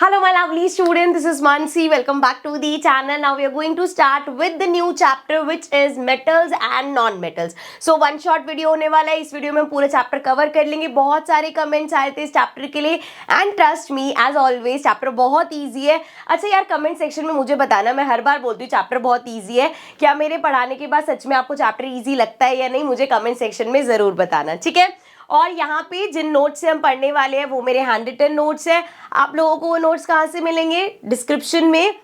Hello my lovely student, this is Mansi. Welcome back to the channel. Now we are going to start with the new chapter which is metals and non-metals. So one short video होने वाला है. इस video में हम पूरा chapter cover कर लेंगे. बहुत सारे कमेंट्स आए थे इस चैप्टर के लिए and trust me as always chapter बहुत ईजी है. अच्छा यार कमेंट सेक्शन में मुझे बताना, मैं हर बार बोलती हूँ चैप्टर बहुत ईजी है. क्या मेरे पढ़ाने के बाद सच में आपको चैप्टर ईजी लगता है या नहीं, मुझे कमेंट सेक्शन में ज़रूर बताना, ठीक है. और यहाँ पे जिन नोट्स से हम पढ़ने वाले हैं वो मेरे हैंड रिटन नोट्स हैं. आप लोगों को वो नोट्स कहाँ से मिलेंगे? डिस्क्रिप्शन में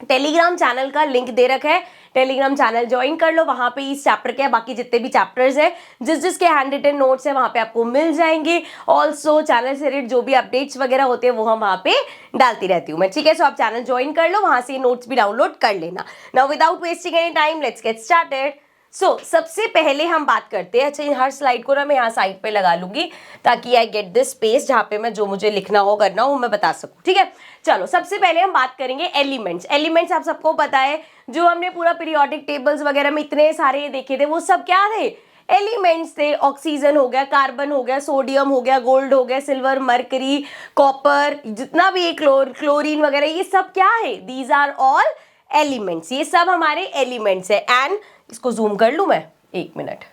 टेलीग्राम चैनल का लिंक दे रखा है. टेलीग्राम चैनल ज्वाइन कर लो, वहाँ पे इस चैप्टर के बाकी जितने भी चैप्टर्स हैं जिसके हैंड रिटन नोट्स हैं वहाँ पे आपको मिल जाएंगे. ऑल्सो चैनल से रिलेटेड जो भी अपडेट्स वगैरह होते हैं वो हम वहाँ पे डालती रहती हूँ मैं, ठीक है. सो आप चैनल ज्वाइन कर लो, वहाँ से नोट्स भी डाउनलोड कर लेना. Now without wasting any time let's get started. सबसे पहले हम बात करते हैं. अच्छा हर स्लाइड को ना मैं यहाँ साइड पे लगा लूंगी ताकि आई गेट दिस स्पेस जहाँ पे मैं जो मुझे लिखना हो करना हो मैं बता सकूँ, ठीक है. चलो सबसे पहले हम बात करेंगे एलिमेंट्स. एलिमेंट्स आप सबको पता है, जो हमने पूरा पीरियोडिक टेबल्स वगैरह में इतने सारे देखे थे वो सब क्या थे? एलिमेंट्स थे. ऑक्सीजन हो गया, कार्बन हो गया, सोडियम हो गया, गोल्ड हो गया, सिल्वर, मरकरी, कॉपर, जितना भी क्लोरीन वगैरह, ये सब क्या है? These are all elements. ये सब हमारे एलिमेंट्स है. एंड इसको जूम कर लूं मैं, एक minute.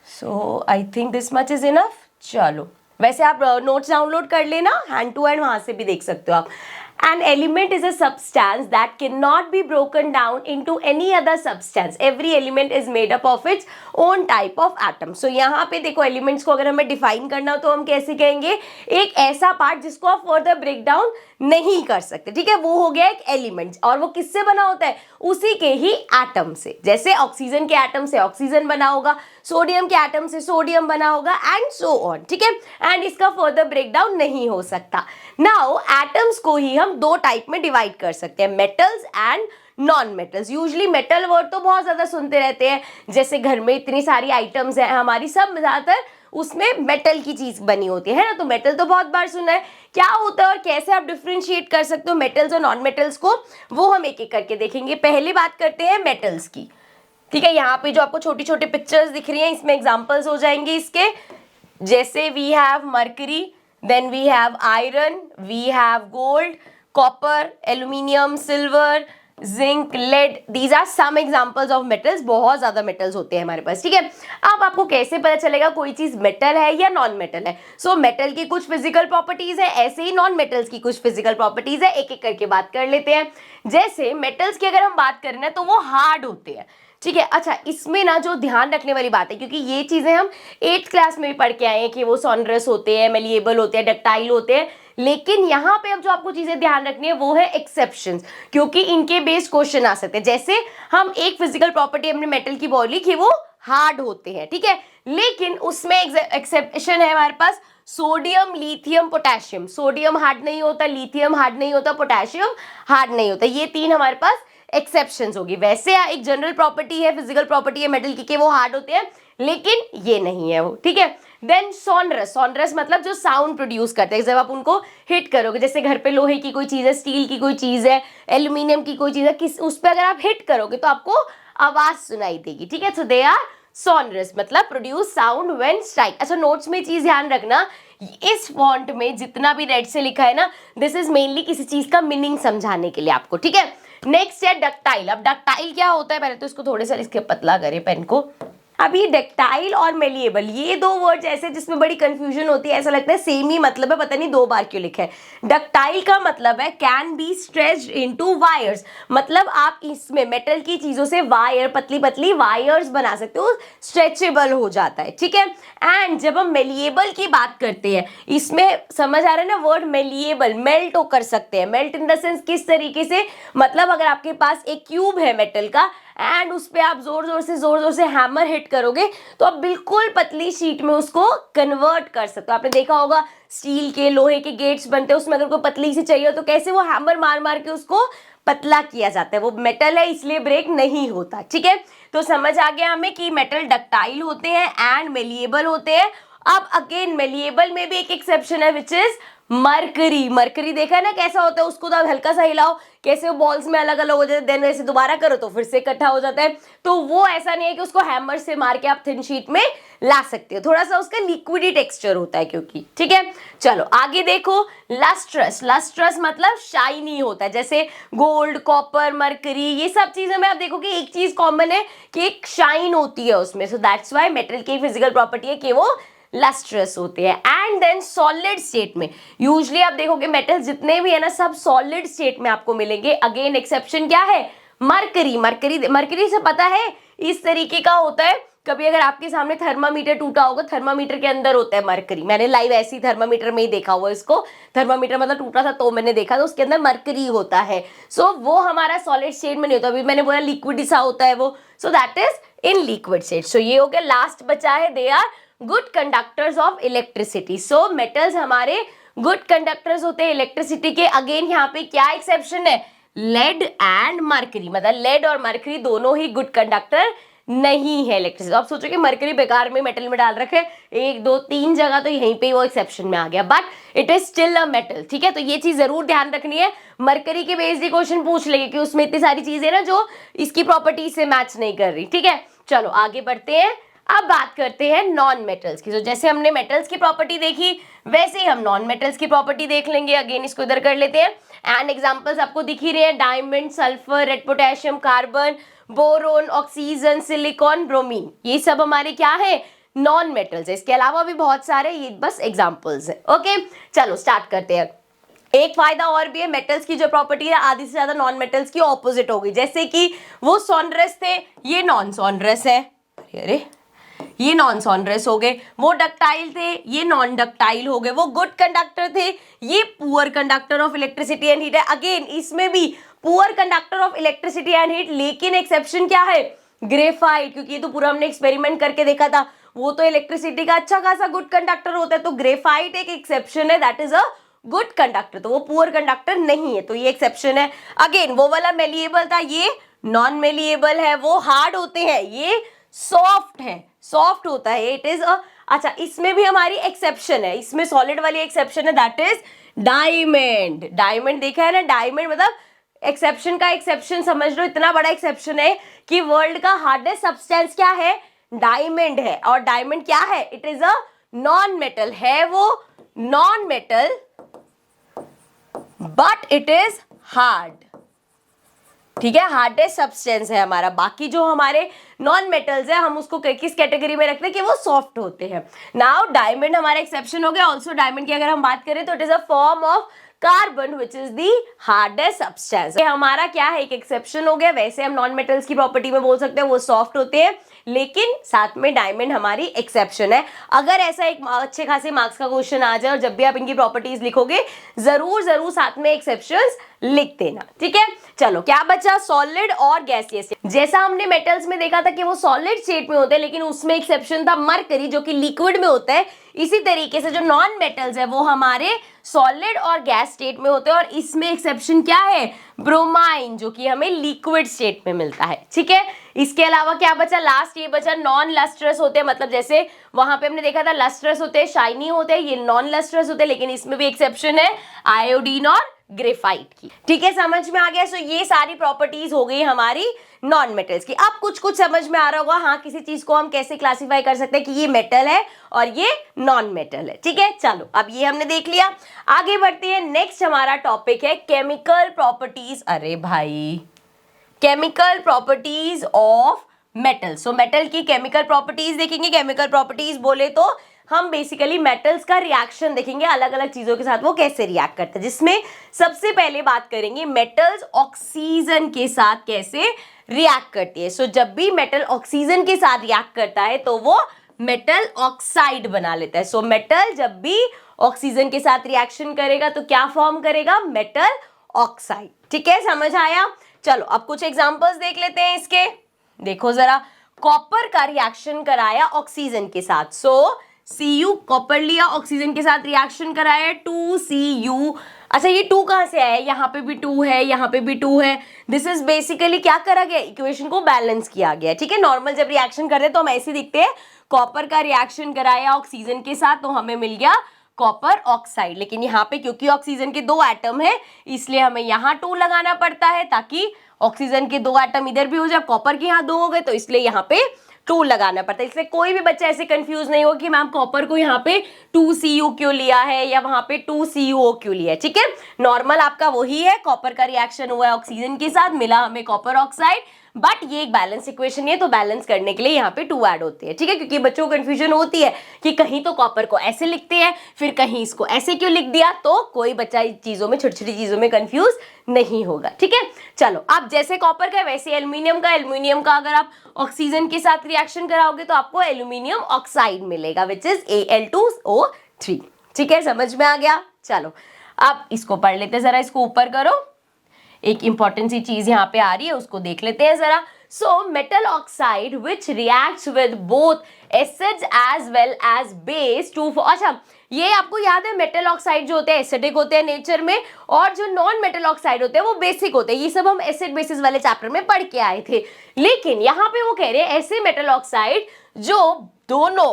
So I think this much is enough. चलो वैसे आप नोट्स डाउनलोड कर लेना, हैंड टू हैंड वहां से भी देख सकते हो आप. An element is a substance that cannot be broken down into any other substance. Every element is made up of its own type of atom. So यहाँ पे देखो एलिमेंट्स को अगर हमें डिफाइन करना हो तो हम कैसे कहेंगे? एक ऐसा पार्ट जिसको आप फर्दर ब्रेक डाउन नहीं कर सकते, ठीक है, वो हो गया एक एलिमेंट. और वो किससे बना होता है? उसी के ही एटम से. जैसे ऑक्सीजन के एटम से ऑक्सीजन बना होगा, सोडियम के एटम से सोडियम बना होगा एंड सो ऑन, ठीक है. एंड इसका फर्दर ब्रेक डाउन नहीं हो सकता. नाउ एटम्स को ही हम दो टाइप में डिवाइड कर सकते हैं, metals and non metals. Usually metal word तो बहुत ज्यादा सुनते रहते हैं, जैसे घर में इतनी सारी आइटम्स हैं हमारी, सब ज्यादातर उसमें मेटल की चीज बनी होती है ना. तो मेटल तो बहुत बार सुना है. क्या होता है और कैसे आप डिफ्रेंशिएट कर सकते हो मेटल्स और नॉन मेटल्स को, वो हम एक एक करके देखेंगे. पहले बात करते हैं मेटल्स की, ठीक है. यहाँ पे जो आपको छोटी छोटी पिक्चर्स दिख रही हैं इसमें एग्जांपल्स हो जाएंगे इसके. जैसे we have mercury, then we have iron, we have gold, copper, aluminium, silver, zinc, lead. These are some examples of metals. बहुत ज्यादा मेटल्स होते हैं हमारे पास, ठीक है. अब आपको कैसे पता चलेगा कोई चीज मेटल है या नॉन मेटल है? सो मेटल की कुछ फिजिकल प्रॉपर्टीज है, ऐसे ही नॉन मेटल्स की कुछ फिजिकल प्रॉपर्टीज है. एक एक करके बात कर लेते हैं. जैसे मेटल्स की अगर हम बात करें ना तो वो हार्ड होते हैं, ठीक है. अच्छा इसमें ना जो ध्यान रखने वाली बात है, क्योंकि ये चीजें हम 8th क्लास में भी पढ़ के आए हैं कि वो सॉनरस होते हैं, मेलिएबल होते हैं, डक्टाइल होते हैं. लेकिन यहाँ पे अब जो आपको चीजें ध्यान रखनी है वो है एक्सेप्शंस, क्योंकि इनके बेस्ड क्वेश्चन आ सकते हैं. जैसे हम एक फिजिकल प्रॉपर्टी हमने मेटल की बोली कि वो हार्ड होते हैं, ठीक है. लेकिन उसमें एक्सेप्शन है हमारे पास sodium, lithium, potassium. Sodium hard नहीं होता, लिथियम हार्ड नहीं होता, पोटेशियम हार्ड नहीं होता. ये तीन हमारे पास एक्सेप्शंस होगी. वैसे एक जनरल प्रॉपर्टी है, फिजिकल प्रॉपर्टी है मेटल की कि वो हार्ड होते हैं, लेकिन ये नहीं है वो, ठीक है. Then sonorous. सोनरस मतलब जो साउंड प्रोड्यूस करते हैं जब आप उनको हिट करोगे. जैसे घर पे लोहे की कोई चीज है, स्टील की कोई चीज है, एल्यूमिनियम की कोई चीज है, किस उस पर अगर आप हिट करोगे तो आपको आवाज सुनाई देगी, ठीक है. सो दे आर सोनरस, मतलब प्रोड्यूस साउंड व्हेन स्ट्राइक. अच्छा नोट्स में चीज ध्यान रखना, इस फॉन्ट में जितना भी रेड से लिखा है ना, दिस इज मेनली किसी चीज का मीनिंग समझाने के लिए आपको, ठीक है. नेक्स्ट है डक्टाइल. अब डक्टाइल क्या होता है, पहले तो इसको थोड़े सा इसके पतला करें पेन को. अब ये डक्टाइल और मेलिएबल, ये दो वर्ड्स ऐसे जिसमें बड़ी कंफ्यूजन होती है, ऐसा लगता है सेम ही मतलब है, पता नहीं दो बार क्यों लिखा है. डक्टाइल का मतलब है can be stretched into wires, मतलब आप इसमें मेटल की चीजों से वायर, पतली पतली वायर्स बना सकते हो, स्ट्रेचेबल हो जाता है, ठीक है. एंड जब हम मेलिएबल की बात करते हैं, इसमें समझ आ रहा है ना वर्ड मेलिएबल, मेल्ट कर सकते हैं. मेल्ट इन द सेंस किस तरीके से, मतलब अगर आपके पास एक क्यूब है मेटल का एंड उस पे आप जोर जोर से हैमर हिट करोगे तो आप बिल्कुल पतली शीट में उसको कन्वर्ट कर सकते हो. आपने देखा होगा स्टील के, लोहे के गेट्स बनते हैं, उसमें अगर कोई पतली सी चाहिए तो कैसे वो हैमर मार मार के उसको पतला किया जाता है. वो मेटल है इसलिए ब्रेक नहीं होता, ठीक है. तो समझ आ गया हमें कि मेटल डक्टाइल होते हैं एंड मेलिएबल होते हैं. अब अगेन मेलिएबल में भी एक एक्सेप्शन है विच इज मरकरी. मरकरी देखा है ना कैसा होता है, उसको तो आप हल्का सा हिलाओ कैसे वो बॉल्स में अलग अलग हो जाते हैं, देन वैसे दोबारा करो तो फिर से इकट्ठा हो जाता है. तो वो ऐसा नहीं है कि उसको हैमर से मार के आप थिन शीट में ला सकते हो, थोड़ा सा उसका लिक्विडी टेक्सचर होता है क्योंकि, ठीक है। चलो आगे देखो, लस्ट्रस, लस्ट्रस मतलब शाइनी होता है, जैसे गोल्ड, कॉपर, मरकरी, ये सब चीजों में आप देखोगे एक चीज कॉमन है कि एक शाइन होती है उसमें, सो दैट्स व्हाई मेटल की फिजिकल प्रॉपर्टी है कि वो लस्ट्रस होते हैं। एंड देन सॉलिड स्टेट में यूजुअली आप देखोगे मेटल जितने भी है ना सब सॉलिड स्टेट में आपको मिलेंगे। अगेन एक्सेप्शन क्या है, मरकरी, मरकरी, मरकरी से पता है इस तरीके का होता है, कभी अगर आपके सामने थर्मामीटर टूटा होगा, थर्मामीटर के अंदर होता है मरकरी, मैंने लाइव ऐसी थर्मामीटर में ही देखा हुआ इसको, थर्मामीटर मतलब टूटा था तो मैंने देखा, तो उसके अंदर मरकरी होता है। सो वो हमारा सॉलिड स्टेट में नहीं होता, अभी मैंने बोला लिक्विड सा होता है वो, so that is in liquid state. So ये हो गया, लास्ट बचा है they are good conductors of electricity. So metals हमारे गुड कंडक्टर्स होते हैं इलेक्ट्रिसिटी के। अगेन यहाँ पे क्या एक्सेप्शन है, लेड एंड मरकरी, मतलब लेड और मरकरी दोनों ही गुड कंडक्टर नहीं है इलेक्ट्रिसिटी। आप सोचो कि मरकरी बेकार में मेटल में डाल रखे, 1 2 3 जगह तो यहीं पे वो एक्सेप्शन में आ गया, but it is still a metal, ठीक है। तो ये चीज जरूर ध्यान रखनी है, मरकरी के बेस्ड ही क्वेश्चन पूछ लेंगे कि उसमें इतनी सारी चीजें ना जो इसकी प्रॉपर्टी से मैच नहीं कर रही, ठीक है। चलो आगे बढ़ते हैं, अब बात करते हैं नॉन मेटल्स की। तो जैसे हमने मेटल्स की प्रॉपर्टी देखी वैसे ही हम नॉन मेटल्स की प्रॉपर्टी देख लेंगे। अगेन इसको इधर कर लेते हैं, एंड एग्जांपल्स आपको दिख ही रहे हैं, diamond, sulphur, red potassium, carbon, boron, oxygen, silicon, bromine, ये सब हमारे क्या है, नॉन मेटल्स है। इसके अलावा भी बहुत सारे, ये बस एग्जांपल्स है। ओके चलो स्टार्ट करते हैं। एक फायदा और भी है, मेटल्स की जो प्रॉपर्टी है आधी से ज्यादा नॉन मेटल्स की ऑपोजिट होगी, जैसे कि वो सोनरस थे, ये नॉन सोनरस है, अरे ये नॉन सोनरस हो गए, वो डक्टाइल थे, ये नॉन डक्टाइल हो गए, वो गुड कंडक्टर थे, ये poor conductor of electricity and heat है। अगेन इसमें भी poor conductor of electricity and heat, लेकिन एक्सेप्शन क्या है, ग्रेफाइट, क्योंकि ये तो पूरा हमने एक्सपेरिमेंट करके देखा था, वो तो इलेक्ट्रिसिटी का अच्छा खासा गुड कंडक्टर होता है, तो ग्रेफाइट एक एक्सेप्शन है, that is a good conductor, तो वो पुअर कंडक्टर नहीं है, तो ये एक्सेप्शन है। अगेन वो वाला मेलिएबल था, ये नॉन मेलिएबल है, वो हार्ड होते हैं, ये सॉफ्ट है, सॉफ्ट होता है, इट इज अ, अच्छा इसमें भी हमारी एक्सेप्शन है, इसमें सॉलिड वाली एक्सेप्शन है, दैट इज डायमंड। डायमंड देखा है ना, डायमंड मतलब एक्सेप्शन का एक्सेप्शन समझ लो, इतना बड़ा एक्सेप्शन है कि वर्ल्ड का हार्डेस्ट सब्सटेंस क्या है, डायमंड है। और डायमंड क्या है, it is a non metal, है वो non metal but it is hard, ठीक है, हार्डेस्ट सब्सटेंस है हमारा। बाकी जो हमारे नॉन मेटल्स है हम उसको किस कैटेगरी में रखते हैं कि वो सॉफ्ट होते हैं। नाउ डायमंड हमारा एक्सेप्शन हो गया। ऑल्सो डायमंड की अगर हम बात करें तो it is a form of carbon which is the hardest substance. हमारा क्या है, एक एक्सेप्शन हो गया। वैसे हम नॉन मेटल्स की प्रॉपर्टी में बोल सकते हैं वो सॉफ्ट होते हैं, लेकिन साथ में डायमंड हमारी एक्सेप्शन है। अगर ऐसा एक अच्छे खासे मार्क्स का क्वेश्चन आ जाए और जब भी आप इनकी प्रॉपर्टीज लिखोगे जरूर जरूर साथ में एक्सेप्शंस लिख देना, ठीक है। चलो क्या बचा, सॉलिड और गैसियस। जैसा हमने मेटल्स में देखा था कि वो सॉलिड स्टेट में होते हैं, लेकिन उसमें एक्सेप्शन था मरकरी जो कि लिक्विड में होता है, इसी तरीके से जो नॉन मेटल्स है वो हमारे सॉलिड और गैस स्टेट में होते हैं, और इसमें एक्सेप्शन क्या है, ब्रोमाइन, जो कि हमें लिक्विड स्टेट में मिलता है, ठीक है। इसके अलावा क्या बचा, लास्ट ये बचा, नॉन लस्ट्रस होते हैं, मतलब जैसे वहां पे हमने देखा था लस्ट्रस होते हैं, शाइनी होते हैं, ये नॉन लस्ट्रस होते हैं, लेकिन इसमें भी एक्सेप्शन है आयोडीन और ग्रेफाइट की, ठीक है, समझ में आ गया। सो ये सारी प्रॉपर्टीज हो गई हमारी नॉन मेटल्स की। अब कुछ कुछ समझ में आ रहा होगा, हाँ किसी चीज को हम कैसे क्लासिफाई कर सकते हैं कि ये मेटल है और ये नॉन मेटल है, ठीक है। चलो अब ये हमने देख लिया, आगे बढ़ते हैं। नेक्स्ट हमारा टॉपिक है केमिकल प्रॉपर्टीज। अरे भाई, chemical properties of metal. So metal की केमिकल प्रॉपर्टीज देखेंगे। केमिकल प्रॉपर्टीज बोले तो हम बेसिकली मेटल्स का रिएक्शन देखेंगे, अलग अलग चीजों के साथ वो कैसे रिएक्ट करते हैं, जिसमें सबसे पहले बात करेंगे मेटल्स ऑक्सीजन के साथ कैसे रिएक्ट करती है। सो जब भी मेटल ऑक्सीजन के साथ रिएक्ट करता है तो वो मेटल ऑक्साइड बना लेता है। सो मेटल जब भी ऑक्सीजन के साथ रिएक्शन करेगा तो क्या फॉर्म करेगा, मेटल ऑक्साइड, ठीक है, समझ आया। चलो अब कुछ एग्जांपल्स देख लेते हैं इसके। देखो जरा, कॉपर का रिएक्शन कराया ऑक्सीजन के साथ, सो Cu कॉपर लिया, ऑक्सीजन के साथ रिएक्शन कराया, 2Cu। अच्छा ये 2 कहां से आया है, यहाँ पे भी 2 है, यहाँ पे भी 2 है। दिस इज बेसिकली क्या करा गया, इक्वेशन को बैलेंस किया गया, ठीक है। नॉर्मल जब रिएक्शन करते हैं तो हम ऐसे दिखते हैं, कॉपर का रिएक्शन कराया ऑक्सीजन के साथ तो हमें मिल गया कॉपर ऑक्साइड, लेकिन यहाँ पे क्योंकि ऑक्सीजन के 2 एटम है इसलिए हमें यहाँ 2 लगाना पड़ता है ताकि ऑक्सीजन के 2 एटम इधर भी हो जाए, कॉपर के यहाँ 2 हो गए तो इसलिए यहाँ पे 2 लगाना पड़ता है। इसलिए कोई भी बच्चा ऐसे कंफ्यूज नहीं हो कि मैम कॉपर को यहाँ पे 2Cu क्यों लिया है या वहां पे 2CuO क्यों लिया है। ठीक है, नॉर्मल आपका वही है, कॉपर का रिएक्शन हुआ है ऑक्सीजन के साथ, मिला हमें कॉपर ऑक्साइड, बट ये एक बैलेंस इक्वेशन है तो बैलेंस करने के लिए यहाँ पे 2 ऐड होते हैं। ठीक है, क्योंकि बच्चों को कंफ्यूजन होती है कि कहीं तो कॉपर को ऐसे लिखते हैं फिर कहीं इसको ऐसे क्यों लिख दिया, तो कोई बच्चा इन चीजों में, छोटी छोटी चीजों में कंफ्यूज नहीं होगा। ठीक है, चलो अब जैसे कॉपर का वैसे एल्यूमिनियम का अगर आप ऑक्सीजन के साथ रिएक्शन कराओगे तो आपको एल्यूमिनियम ऑक्साइड मिलेगा विच इज Al2O3। ठीक है, समझ में आ गया। चलो अब इसको पढ़ लेते हैं जरा, इसको ऊपर करो, एक इंपॉर्टेंट सी चीज यहाँ पे आ रही है उसको देख लेते हैं जरा। So metal oxide which reacts with both acids as well as base too, अच्छा ये आपको याद है मेटल ऑक्साइड जो होते हैं एसिडिक होते हैं नेचर में, और जो नॉन मेटल ऑक्साइड होते हैं वो बेसिक होते हैं। ये सब हम एसिड बेसिस वाले चैप्टर में पढ़ के आए थे। लेकिन यहाँ पे वो कह रहे हैं ऐसे मेटल ऑक्साइड जो दोनों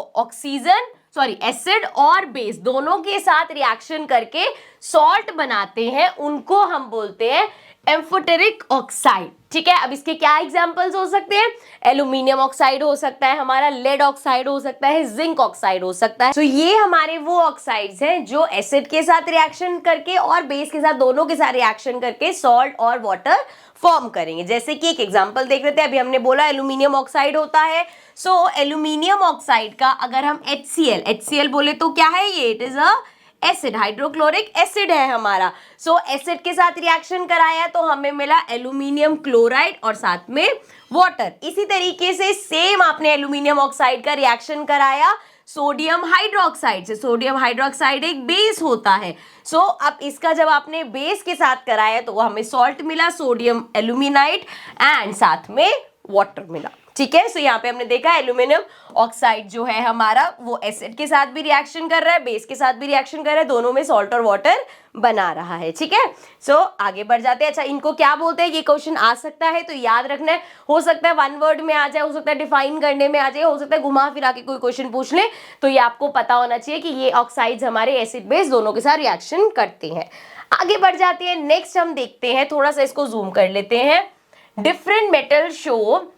एसिड और बेस दोनों के साथ रिएक्शन करके सॉल्ट बनाते हैं, उनको हम बोलते हैं एम्फोटेरिक ऑक्साइड। ठीक है, अब इसके क्या एग्जांपल्स हो सकते हैं, एल्यूमिनियम ऑक्साइड हो सकता है हमारा, लेड ऑक्साइड हो सकता है, जिंक ऑक्साइड हो सकता है। तो ये हमारे वो ऑक्साइड्स हैं जो एसिड के साथ रिएक्शन करके और बेस के साथ, दोनों के साथ रिएक्शन करके सॉल्ट और वाटर फॉर्म करेंगे। जैसे कि एक एग्जांपल देख लेते हैं, अभी हमने बोला एल्यूमिनियम ऑक्साइड होता है। सो एल्यूमिनियम ऑक्साइड का अगर हम HCl बोले तो क्या है ये, it is a acid, hydrochloric acid है हमारा। सो एसिड के साथ रिएक्शन कराया तो हमें मिला एल्यूमिनियम क्लोराइड और साथ में वाटर। इसी तरीके से सेम आपने एल्यूमिनियम ऑक्साइड का रिएक्शन कराया सोडियम हाइड्रोक्साइड से, सोडियम हाइड्रोक्साइड एक बेस होता है। सो अब इसका जब आपने बेस के साथ कराया तो हमें सॉल्ट मिला, सोडियम एल्यूमिनाइट, एंड साथ में वाटर मिला। ठीक है, सो यहाँ पे हमने देखा एल्यूमिनियम ऑक्साइड जो है हमारा वो एसिड के साथ भी रिएक्शन कर रहा है, बेस के साथ भी रिएक्शन कर रहा है, दोनों में सॉल्ट और वाटर बना रहा है। ठीक है, सो आगे बढ़ जाते हैं। अच्छा, इनको क्या बोलते हैं, ये क्वेश्चन आ सकता है तो याद रखना है। हो सकता है 1 वर्ड में आ जाए, हो सकता है डिफाइन करने में आ जाए, हो सकता है घुमा फिरा के कोई क्वेश्चन पूछ ले, तो ये आपको पता होना चाहिए कि ये ऑक्साइड्स हमारे एसिड बेस दोनों के साथ रिएक्शन करते हैं। आगे बढ़ जाते हैं, नेक्स्ट हम देखते हैं, थोड़ा सा इसको जूम कर लेते हैं। Different metal show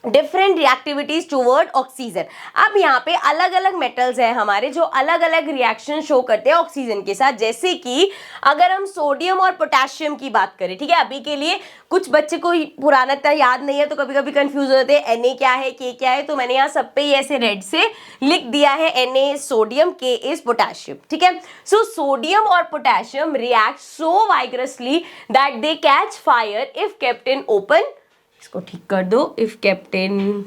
different reactivities toward oxygen. अब यहाँ पे अलग अलग मेटल्स हैं हमारे जो अलग अलग रिएक्शन शो करते हैं ऑक्सीजन के साथ। जैसे कि अगर हम सोडियम और पोटेशियम की बात करें, ठीक है, अभी के लिए कुछ बच्चे को पुराना याद नहीं है तो कभी कभी कंफ्यूज हो जाते हैं Na क्या है, K क्या है, तो मैंने यहाँ सब पे ऐसे रेड से लिख दिया है Na sodium, K is potassium. ठीक है, सो सोडियम और potassium react so vigorously that they catch fire if kept in open, इसको ठीक कर दो, if kept in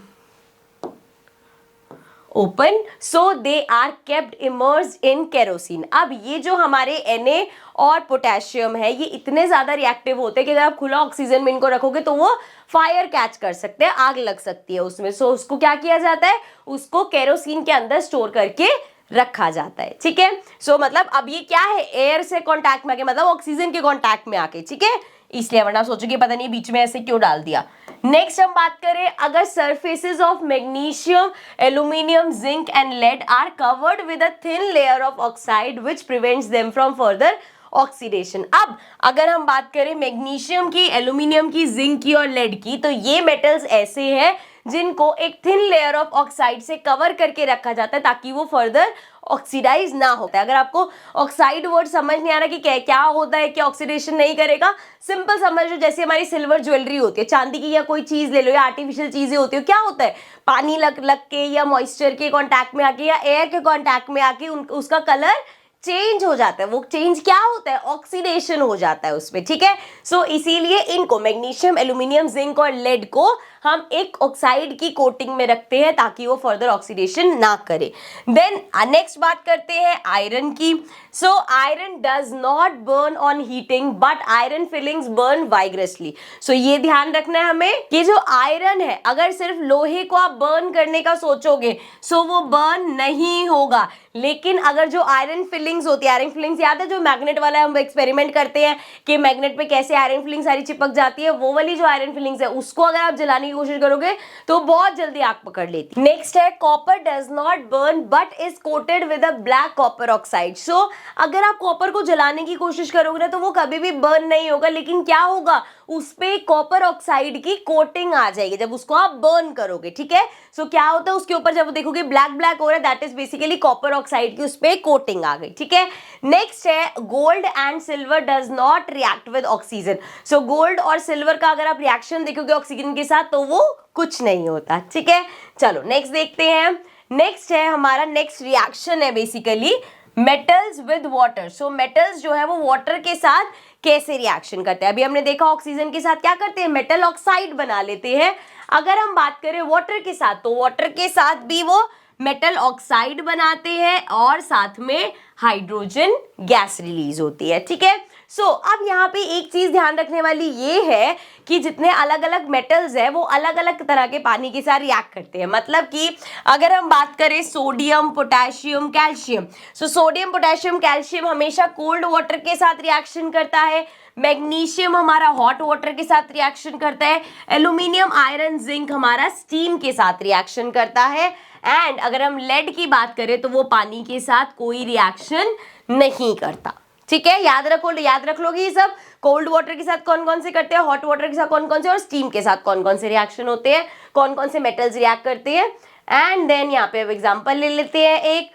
open, so they are kept immersed in kerosene. अब ये जो हमारे Na और पोटेशियम है ये इतने ज्यादा रिएक्टिव होते हैं कि अगर आप खुला ऑक्सीजन में इनको रखोगे तो वो फायर कैच कर सकते हैं, आग लग सकती है उसमें। सो उसको क्या किया जाता है, उसको केरोसिन के अंदर स्टोर करके रखा जाता है। ठीक है, सो मतलब अब ये क्या है, एयर से कांटेक्ट में आके, मतलब ऑक्सीजन के कांटेक्ट में आके। ठीक है, इसलिए, वरना सोचोगे पता नहीं बीच में ऐसे क्यों डाल दिया। नेक्स्ट हम बात करें, अगर surfaces of magnesium, aluminium, zinc and lead are covered with a thin layer of oxide which prevents them from further oxidation. अब अगर हम बात करें मैग्नीशियम की, एल्यूमिनियम की, जिंक की और लेड की, तो ये मेटल्स ऐसे हैं जिनको एक थिन लेयर ऑफ ऑक्साइड से कवर करके रखा जाता है ताकि वो फर्दर ऑक्सीडाइज ना होता है। अगर आपको ऑक्साइड वर्ड समझ नहीं आ रहा कि क्या होता है, क्या ऑक्सीडेशन नहीं करेगा, सिंपल समझ लो जैसे हमारी सिल्वर ज्वेलरी होती है, चांदी की या कोई चीज ले लो या आर्टिफिशियल चीजें होती है, क्या होता है, पानी लग के या मॉइस्चर के कांटेक्ट में आके या एयर के कांटेक्ट में आके उसका कलर चेंज हो जाता है। वो चेंज क्या होता है, ऑक्सीडेशन हो जाता है उसमें। ठीक है, सो इसीलिए इनको मैग्नीशियम, एल्यूमिनियम, जिंक और लेड को हम एक ऑक्साइड की कोटिंग में रखते हैं ताकि वो फर्दर ऑक्सीडेशन ना करे। देन नेक्स्ट बात करते हैं आयरन की। So iron does not burn on heating but iron filings burn vigorously. So ये ध्यान रखना है हमें कि जो आयरन है, अगर सिर्फ लोहे को आप बर्न करने का सोचोगे सो वो बर्न नहीं होगा, लेकिन अगर जो आयरन फिलिंग्स होती है, आयरन फिलिंग्स याद है जो मैग्नेट वाला हम एक्सपेरिमेंट करते हैं कि मैग्नेट पे कैसे आयरन फिलिंग सारी चिपक जाती है, वो वाली जो आयरन फिलिंग्स है उसको अगर आप जलाने की कोशिश करोगे तो बहुत जल्दी आग पकड़ लेती। नेक्स्ट है copper does not burn but is coated with a black copper oxide. So अगर आप कॉपर को जलाने की कोशिश करोगे ना तो वो कभी भी बर्न नहीं होगा, लेकिन क्या होगा, उस पे कॉपर ऑक्साइड की कोटिंग आ जाएगी जब उसको आप बर्न करोगे, ठीक है। सो क्या होता है उसके ऊपर जब देखोगे ब्लैक ब्लैक हो रहा है, that is basically copper oxide की उस पे कोटिंग आ गई, ठीक है। नेक्स्ट है gold and silver does not react with oxygen. So gold और सिल्वर का अगर आप रिएक्शन देखोगे ऑक्सीजन के साथ तो वो कुछ नहीं होता, ठीक है। चलो नेक्स्ट देखते हैं। नेक्स्ट है हमारा, नेक्स्ट रिएक्शन है basically metals with water. So metals जो है वो वाटर के साथ कैसे रिएक्शन करते हैं। अभी हमने देखा ऑक्सीजन के साथ क्या करते हैं, मेटल ऑक्साइड बना लेते हैं। अगर हम बात करें वाटर के साथ तो वाटर के साथ भी वो मेटल ऑक्साइड बनाते हैं और साथ में हाइड्रोजन गैस रिलीज होती है, ठीक है। सो अब यहाँ पे एक चीज ध्यान रखने वाली ये है कि जितने अलग अलग मेटल्स है वो अलग अलग तरह के पानी के साथ रिएक्ट करते हैं। मतलब कि अगर हम बात करें sodium, potassium, calcium, so sodium, potassium, calcium हमेशा कोल्ड वाटर के साथ रिएक्शन करता है। मैग्नीशियम हमारा हॉट वाटर के साथ रिएक्शन करता है। एल्यूमिनियम, आयरन, जिंक हमारा स्टीम के साथ रिएक्शन करता है। एंड अगर हम लेड की बात करें तो वो पानी के साथ कोई रिएक्शन नहीं करता, ठीक है। याद रख लोगे ये सब, कोल्ड वाटर के साथ कौन कौन से करते हैं, हॉट वाटर के साथ कौन कौन से, और स्टीम के साथ कौन कौन से रिएक्शन होते हैं, कौन कौन से मेटल्स रिएक्ट करते हैं। एंड देन यहाँ पे अब एग्जांपल ले लेते हैं एक।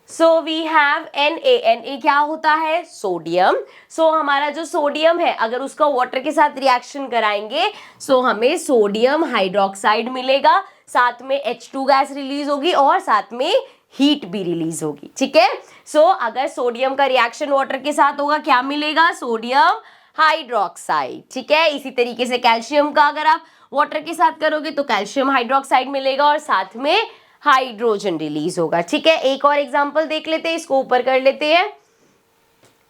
सो वी हैव Na क्या होता है, सोडियम। सो हमारा जो सोडियम है अगर उसका वाटर के साथ रिएक्शन कराएंगे सो हमें सोडियम हाइड्रोक्साइड मिलेगा, साथ में H2 गैस रिलीज होगी और साथ में हीट भी रिलीज होगी, ठीक है। सो अगर सोडियम का रिएक्शन वाटर के साथ होगा क्या मिलेगा, सोडियम हाइड्रोक्साइड, ठीक है। इसी तरीके से कैल्शियम का अगर आप वाटर के साथ करोगे तो कैल्शियम हाइड्रोक्साइड मिलेगा और साथ में हाइड्रोजन रिलीज होगा, ठीक है। एक और एग्जांपल देख लेते हैं, इसको ऊपर कर लेते हैं।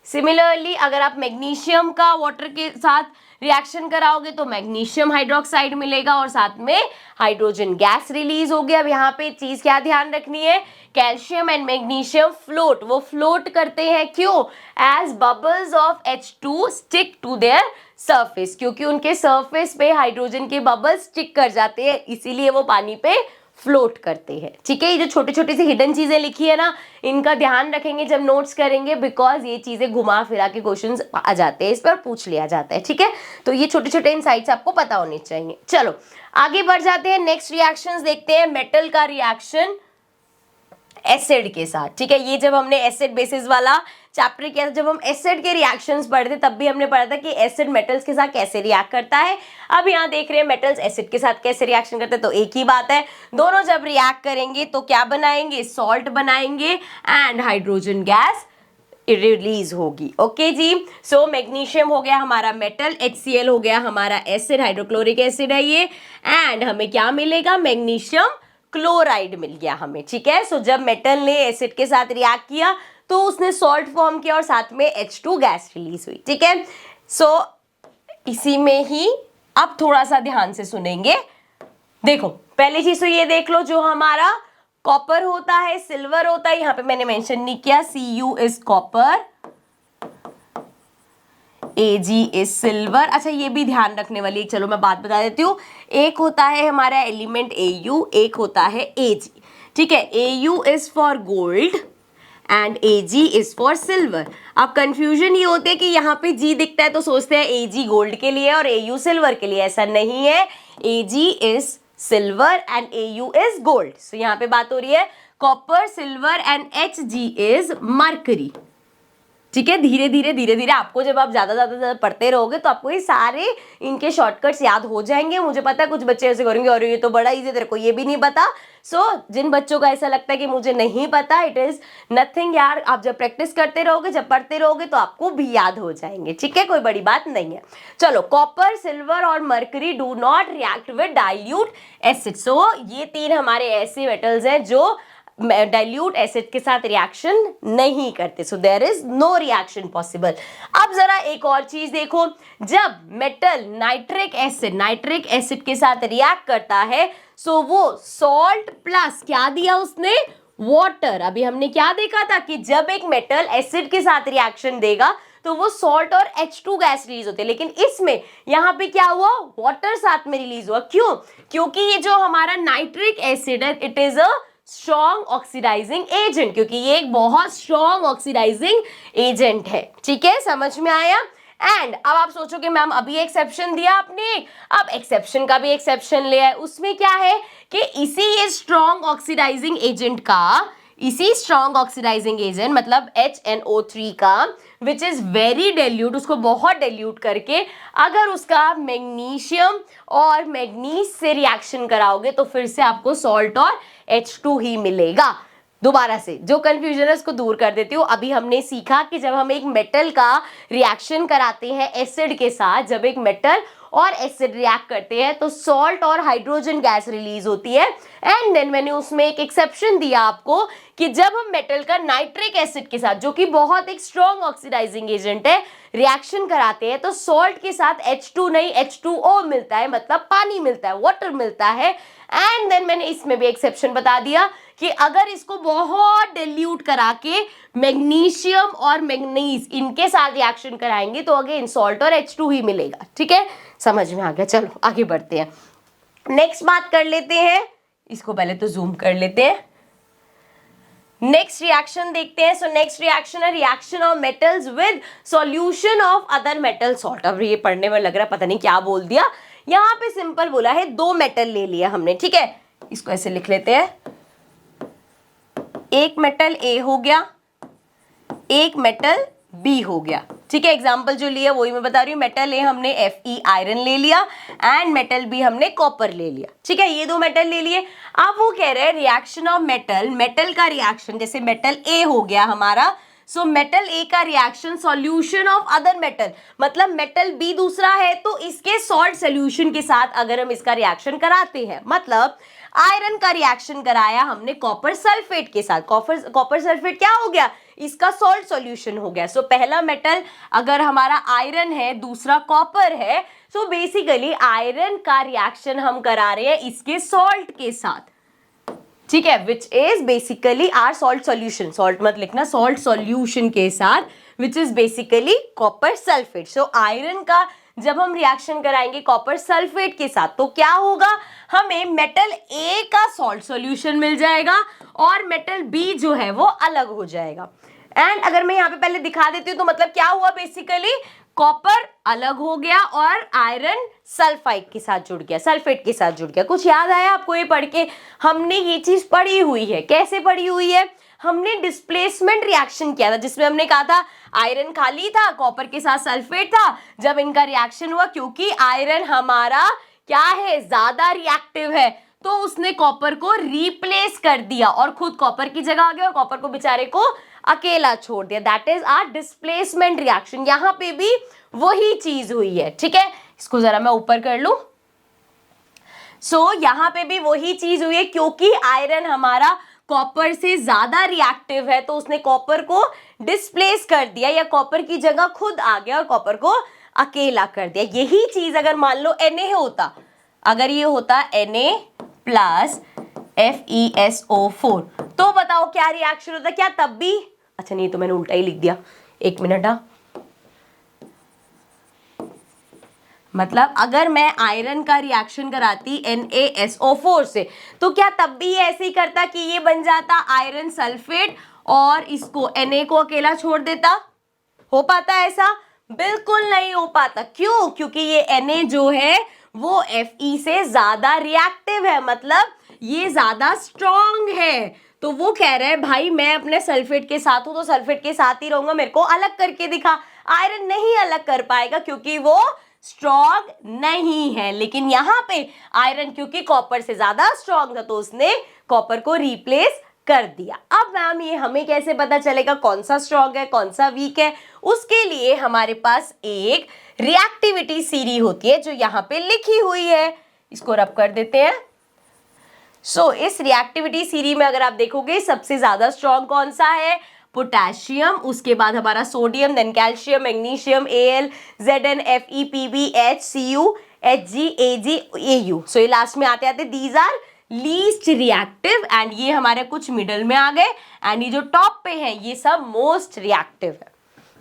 सिमिलरली अगर आप मैग्नीशियम का वाटर के साथ रिएक्शन कराओगे तो मैग्नीशियम हाइड्रोक्साइड मिलेगा और साथ में हाइड्रोजन गैस रिलीज हो गया। अब यहाँ पे चीज क्या ध्यान रखनी है, कैल्शियम एंड मैग्नीशियम फ्लोट, वो फ्लोट करते हैं क्यों, as bubbles of H2 stick to their surface, क्योंकि उनके सरफेस पे हाइड्रोजन के बबल्स स्टिक कर जाते हैं, इसीलिए वो पानी पे फ्लोट करते हैं, ठीक है। ये जो छोटी छोटी सी हिडन चीजें लिखी है ना, इनका ध्यान रखेंगे जब नोट्स करेंगे, बिकॉज ये चीजें घुमा फिरा के क्वेश्चंस आ जाते हैं, इस पर पूछ लिया जाता है, ठीक है। तो ये छोटे छोटे इनसाइट्स आपको पता होने चाहिए। चलो आगे बढ़ जाते हैं, नेक्स्ट रिएक्शंस देखते हैं। मेटल का रिएक्शन एसिड के साथ, ठीक है। ये जब हमने एसिड बेसिस वाला चैप्टर किया था, जब हम एसिड के रिएक्शंस पढ़े थे तब भी हमने पढ़ा था कि एसिड मेटल्स के साथ कैसे रिएक्ट करता है। अब यहाँ देख रहे हैं मेटल्स एसिड के साथ कैसे रिएक्शन करते हैं, तो एक ही बात है, दोनों जब रिएक्ट करेंगे तो क्या बनाएंगे, सॉल्ट बनाएंगे एंड हाइड्रोजन गैस रिलीज होगी, ओके जी। सो मैग्नीशियम हो गया हमारा मेटल, HCl हो गया हमारा एसिड, हाइड्रोक्लोरिक एसिड है ये, एंड हमें क्या मिलेगा, मैग्नीशियम क्लोराइड मिल गया हमें, ठीक है। सो जब मेटल ने एसिड के साथ रिएक्ट किया तो उसने सॉल्ट फॉर्म किया और साथ में H2 गैस रिलीज हुई, ठीक है। सो इसी में ही अब थोड़ा सा ध्यान से सुनेंगे। देखो पहली चीज तो ये देख लो, जो हमारा कॉपर होता है, सिल्वर होता है, यहाँ पे मैंने मेंशन नहीं किया, Cu is copper, Ag is silver. अच्छा ये भी ध्यान रखने वाली, चलो मैं बात बता देती हूँ। एक होता है हमारा एलिमेंट Au, एक होता है Ag, ठीक है। Au is for gold and Ag is for silver. अब कंफ्यूजन ये होती है कि यहाँ पे G दिखता है तो सोचते हैं Ag गोल्ड के लिए और Au सिल्वर के लिए, ऐसा नहीं है। Ag is silver and Au is gold. So यहाँ पे बात हो रही है copper, silver and Hg is mercury, ठीक है। धीरे धीरे आपको जब आप ज्यादा पढ़ते रहोगे तो आपको ये सारे इनके शॉर्टकट्स याद हो जाएंगे। मुझे पता है कुछ बच्चे ऐसे करेंगे और ये तो बड़ा इजी, तेरे को ये भी नहीं पता। सो जिन बच्चों का ऐसा लगता है कि मुझे नहीं पता, इट इज नथिंग यार, आप जब प्रैक्टिस करते रहोगे, जब पढ़ते रहोगे तो आपको भी याद हो जाएंगे, ठीक है, कोई बड़ी बात नहीं है। चलो कॉपर, सिल्वर और mercury do not react with dilute acid. So ये तीन हमारे ऐसे मेटल्स हैं जो डाइल्यूट एसिड के साथ रिएक्शन नहीं करते, so there is no reaction possible. अब जरा एक और चीज देखो, जब मेटल नाइट्रिक एसिड के साथ रिएक्ट करता है सो वो सॉल्ट प्लस क्या दिया उसने, वाटर। अभी हमने क्या देखा था कि जब एक मेटल एसिड के साथ रिएक्शन देगा तो वो सॉल्ट और H2 गैस रिलीज होते हैं, लेकिन इसमें यहाँ पे क्या हुआ, वाटर साथ में रिलीज हुआ। क्यों, क्योंकि ये जो हमारा नाइट्रिक एसिड है it is a strong oxidising agent, क्योंकि ये एक बहुत स्ट्रॉन्ग ऑक्सीडाइजिंग एजेंट है, ठीक है, समझ में आया। एंड अब आप सोचोगे मैम अभी एक्सेप्शन दिया आपने, अब एक्सेप्शन का भी एक्सेप्शन ले आए। उसमें क्या है कि इसी स्ट्रॉन्ग ऑक्सीडाइजिंग एजेंट का, इसी स्ट्रॉन्ग ऑक्सीडाइजिंग एजेंट मतलब HNO3 का विच इज वेरी डेल्यूट, उसको बहुत डेल्यूट करके अगर उसका मैग्नीशियम और मैग्नीज से रिएक्शन कराओगे तो फिर से आपको सॉल्ट और H2 ही मिलेगा। दोबारा से जो कंफ्यूजन है उसको दूर कर देती हूँ। अभी हमने सीखा कि जब हम एक मेटल का रिएक्शन कराते हैं एसिड के साथ, जब एक मेटल और एसिड रिएक्ट करते हैं तो सॉल्ट और हाइड्रोजन गैस रिलीज होती है। एंड देन मैंने उसमें एक एक्सेप्शन दिया आपको कि जब हम मेटल का नाइट्रिक एसिड के साथ, जो कि बहुत एक स्ट्रॉन्ग ऑक्सीडाइजिंग एजेंट है, रिएक्शन कराते हैं तो सॉल्ट के साथ H2 नहीं H2O मिलता है, मतलब पानी मिलता है, वाटर मिलता है। एंड देन मैंने इसमें भी एक्सेप्शन बता दिया कि अगर इसको बहुत डिल्यूट करा के मैग्नीशियम और मैग्नीज इनके साथ रिएक्शन कराएंगे तो अगेन सॉल्ट और H2 ही मिलेगा। ठीक है, समझ में आ गया। चलो आगे बढ़ते हैं, नेक्स्ट बात कर लेते हैं। इसको पहले तो जूम कर लेते हैं, नेक्स्ट रिएक्शन देखते हैं। सो नेक्स्ट रिएक्शन है reaction of metals with solution of other metal salt. अब ये पढ़ने में लग रहा है पता नहीं क्या बोल दिया, यहाँ पे सिंपल बोला है दो मेटल ले लिया हमने। ठीक है, इसको ऐसे लिख लेते हैं, एक मेटल A हो गया, एक मेटल B हो गया। ठीक है, एग्जाम्पल जो लिया वही मैं बता रही हूँ। मेटल A हमने Fe आयरन ले लिया एंड मेटल B हमने कॉपर ले लिया। ठीक है, ये दो मेटल ले लिए। अब वो कह रहे हैं रिएक्शन ऑफ मेटल, मेटल का रिएक्शन, जैसे मेटल A हो गया हमारा, सो मेटल A का reaction solution of other metal, मतलब मेटल B दूसरा है तो इसके सॉल्ट सोल्यूशन के साथ अगर हम इसका रिएक्शन कराते हैं, मतलब आयरन का रिएक्शन कराया हमने कॉपर सल्फेट के साथ, कॉपर सल्फेट क्या हो गया, इसका सॉल्ट सॉल्यूशन हो गया। सो पहला मेटल अगर हमारा आयरन है, दूसरा कॉपर है, सो बेसिकली आयरन का रिएक्शन हम करा रहे हैं इसके सॉल्ट के साथ। ठीक है, which is basically our salt solution, salt मत लिखना, सॉल्ट सॉल्यूशन के साथ, which is basically copper sulphate. So iron का जब हम रिएक्शन कराएंगे कॉपर सल्फेट के साथ तो क्या होगा, हमें मेटल A का सॉल्ट सॉल्यूशन मिल जाएगा और मेटल B जो है वो अलग हो जाएगा। एंड अगर मैं यहाँ पे पहले दिखा देती हूँ तो मतलब क्या हुआ, बेसिकली कॉपर अलग हो गया और आयरन सल्फाइड के साथ जुड़ गया, सल्फेट के साथ जुड़ गया। कुछ याद आया आपको ये पढ़ के? हमने ये चीज पढ़ी हुई है, कैसे पढ़ी हुई है, हमने डिस्प्लेसमेंट रिएक्शन किया था जिसमें हमने कहा था आयरन खाली था, कॉपर के साथ सल्फेट था, जब इनका रिएक्शन हुआ क्योंकि आयरन हमारा क्या है, ज्यादा रिएक्टिव है, तो उसने कॉपर को रिप्लेस कर दिया और खुद कॉपर की जगह आ गया और कॉपर को बेचारे को अकेला छोड़ दिया। That is our displacement reaction. यहाँ पे भी वही चीज हुई है। ठीक है, इसको जरा मैं ऊपर कर लूं। सो यहाँ पे भी वही चीज हुई है, क्योंकि आयरन हमारा कॉपर से ज्यादा रिएक्टिव है तो उसने कॉपर को डिस्प्लेस कर दिया या कॉपर की जगह खुद आ गया और कॉपर को अकेला कर दिया। यही चीज अगर मान लो Na होता, अगर ये होता Na प्लस FeSO4 तो बताओ क्या रिएक्शन होता, क्या तब भी, अच्छा नहीं तो मैंने उल्टा ही लिख दिया, एक मिनट। मतलब अगर मैं आयरन का रिएक्शन कराती NaSO4 से तो क्या तब भी ऐसे ही करता कि ये बन जाता आयरन सल्फेट और इसको Na को अकेला छोड़ देता? हो पाता ऐसा? बिल्कुल नहीं हो पाता। क्यों? क्योंकि ये Na जो है वो Fe से ज्यादा रिएक्टिव है, मतलब ये ज्यादा स्ट्रॉन्ग है। तो वो कह रहे हैं भाई मैं अपने सल्फेट के साथ हूं तो सल्फेट के साथ ही रहूंगा, मेरे को अलग करके दिखा। आयरन नहीं अलग कर पाएगा क्योंकि वो स्ट्रॉन्ग नहीं है, लेकिन यहाँ पे आयरन क्योंकि कॉपर से ज्यादा स्ट्रॉन्ग था तो उसने कॉपर को रिप्लेस कर दिया। अब मैम ये हमें कैसे पता चलेगा कौन सा स्ट्रॉन्ग है कौन सा वीक है? उसके लिए हमारे पास एक रिएक्टिविटी सीरीज होती है जो यहाँ पे लिखी हुई है, इसको रब कर देते हैं। सो इस रिएक्टिविटी सीरीज में अगर आप देखोगे सबसे ज्यादा स्ट्रॉन्ग कौन सा है? पोटेशियम, उसके बाद हमारा sodium, then calcium, magnesium, Al, Zn, Fe, Pb, H, Cu, Hg, Ag, Au। So ये लास्ट में आते आते these are least reactive and ये हमारे कुछ मिडल में आ गए एंड ये जो टॉप पे है ये सब मोस्ट रिएक्टिव है।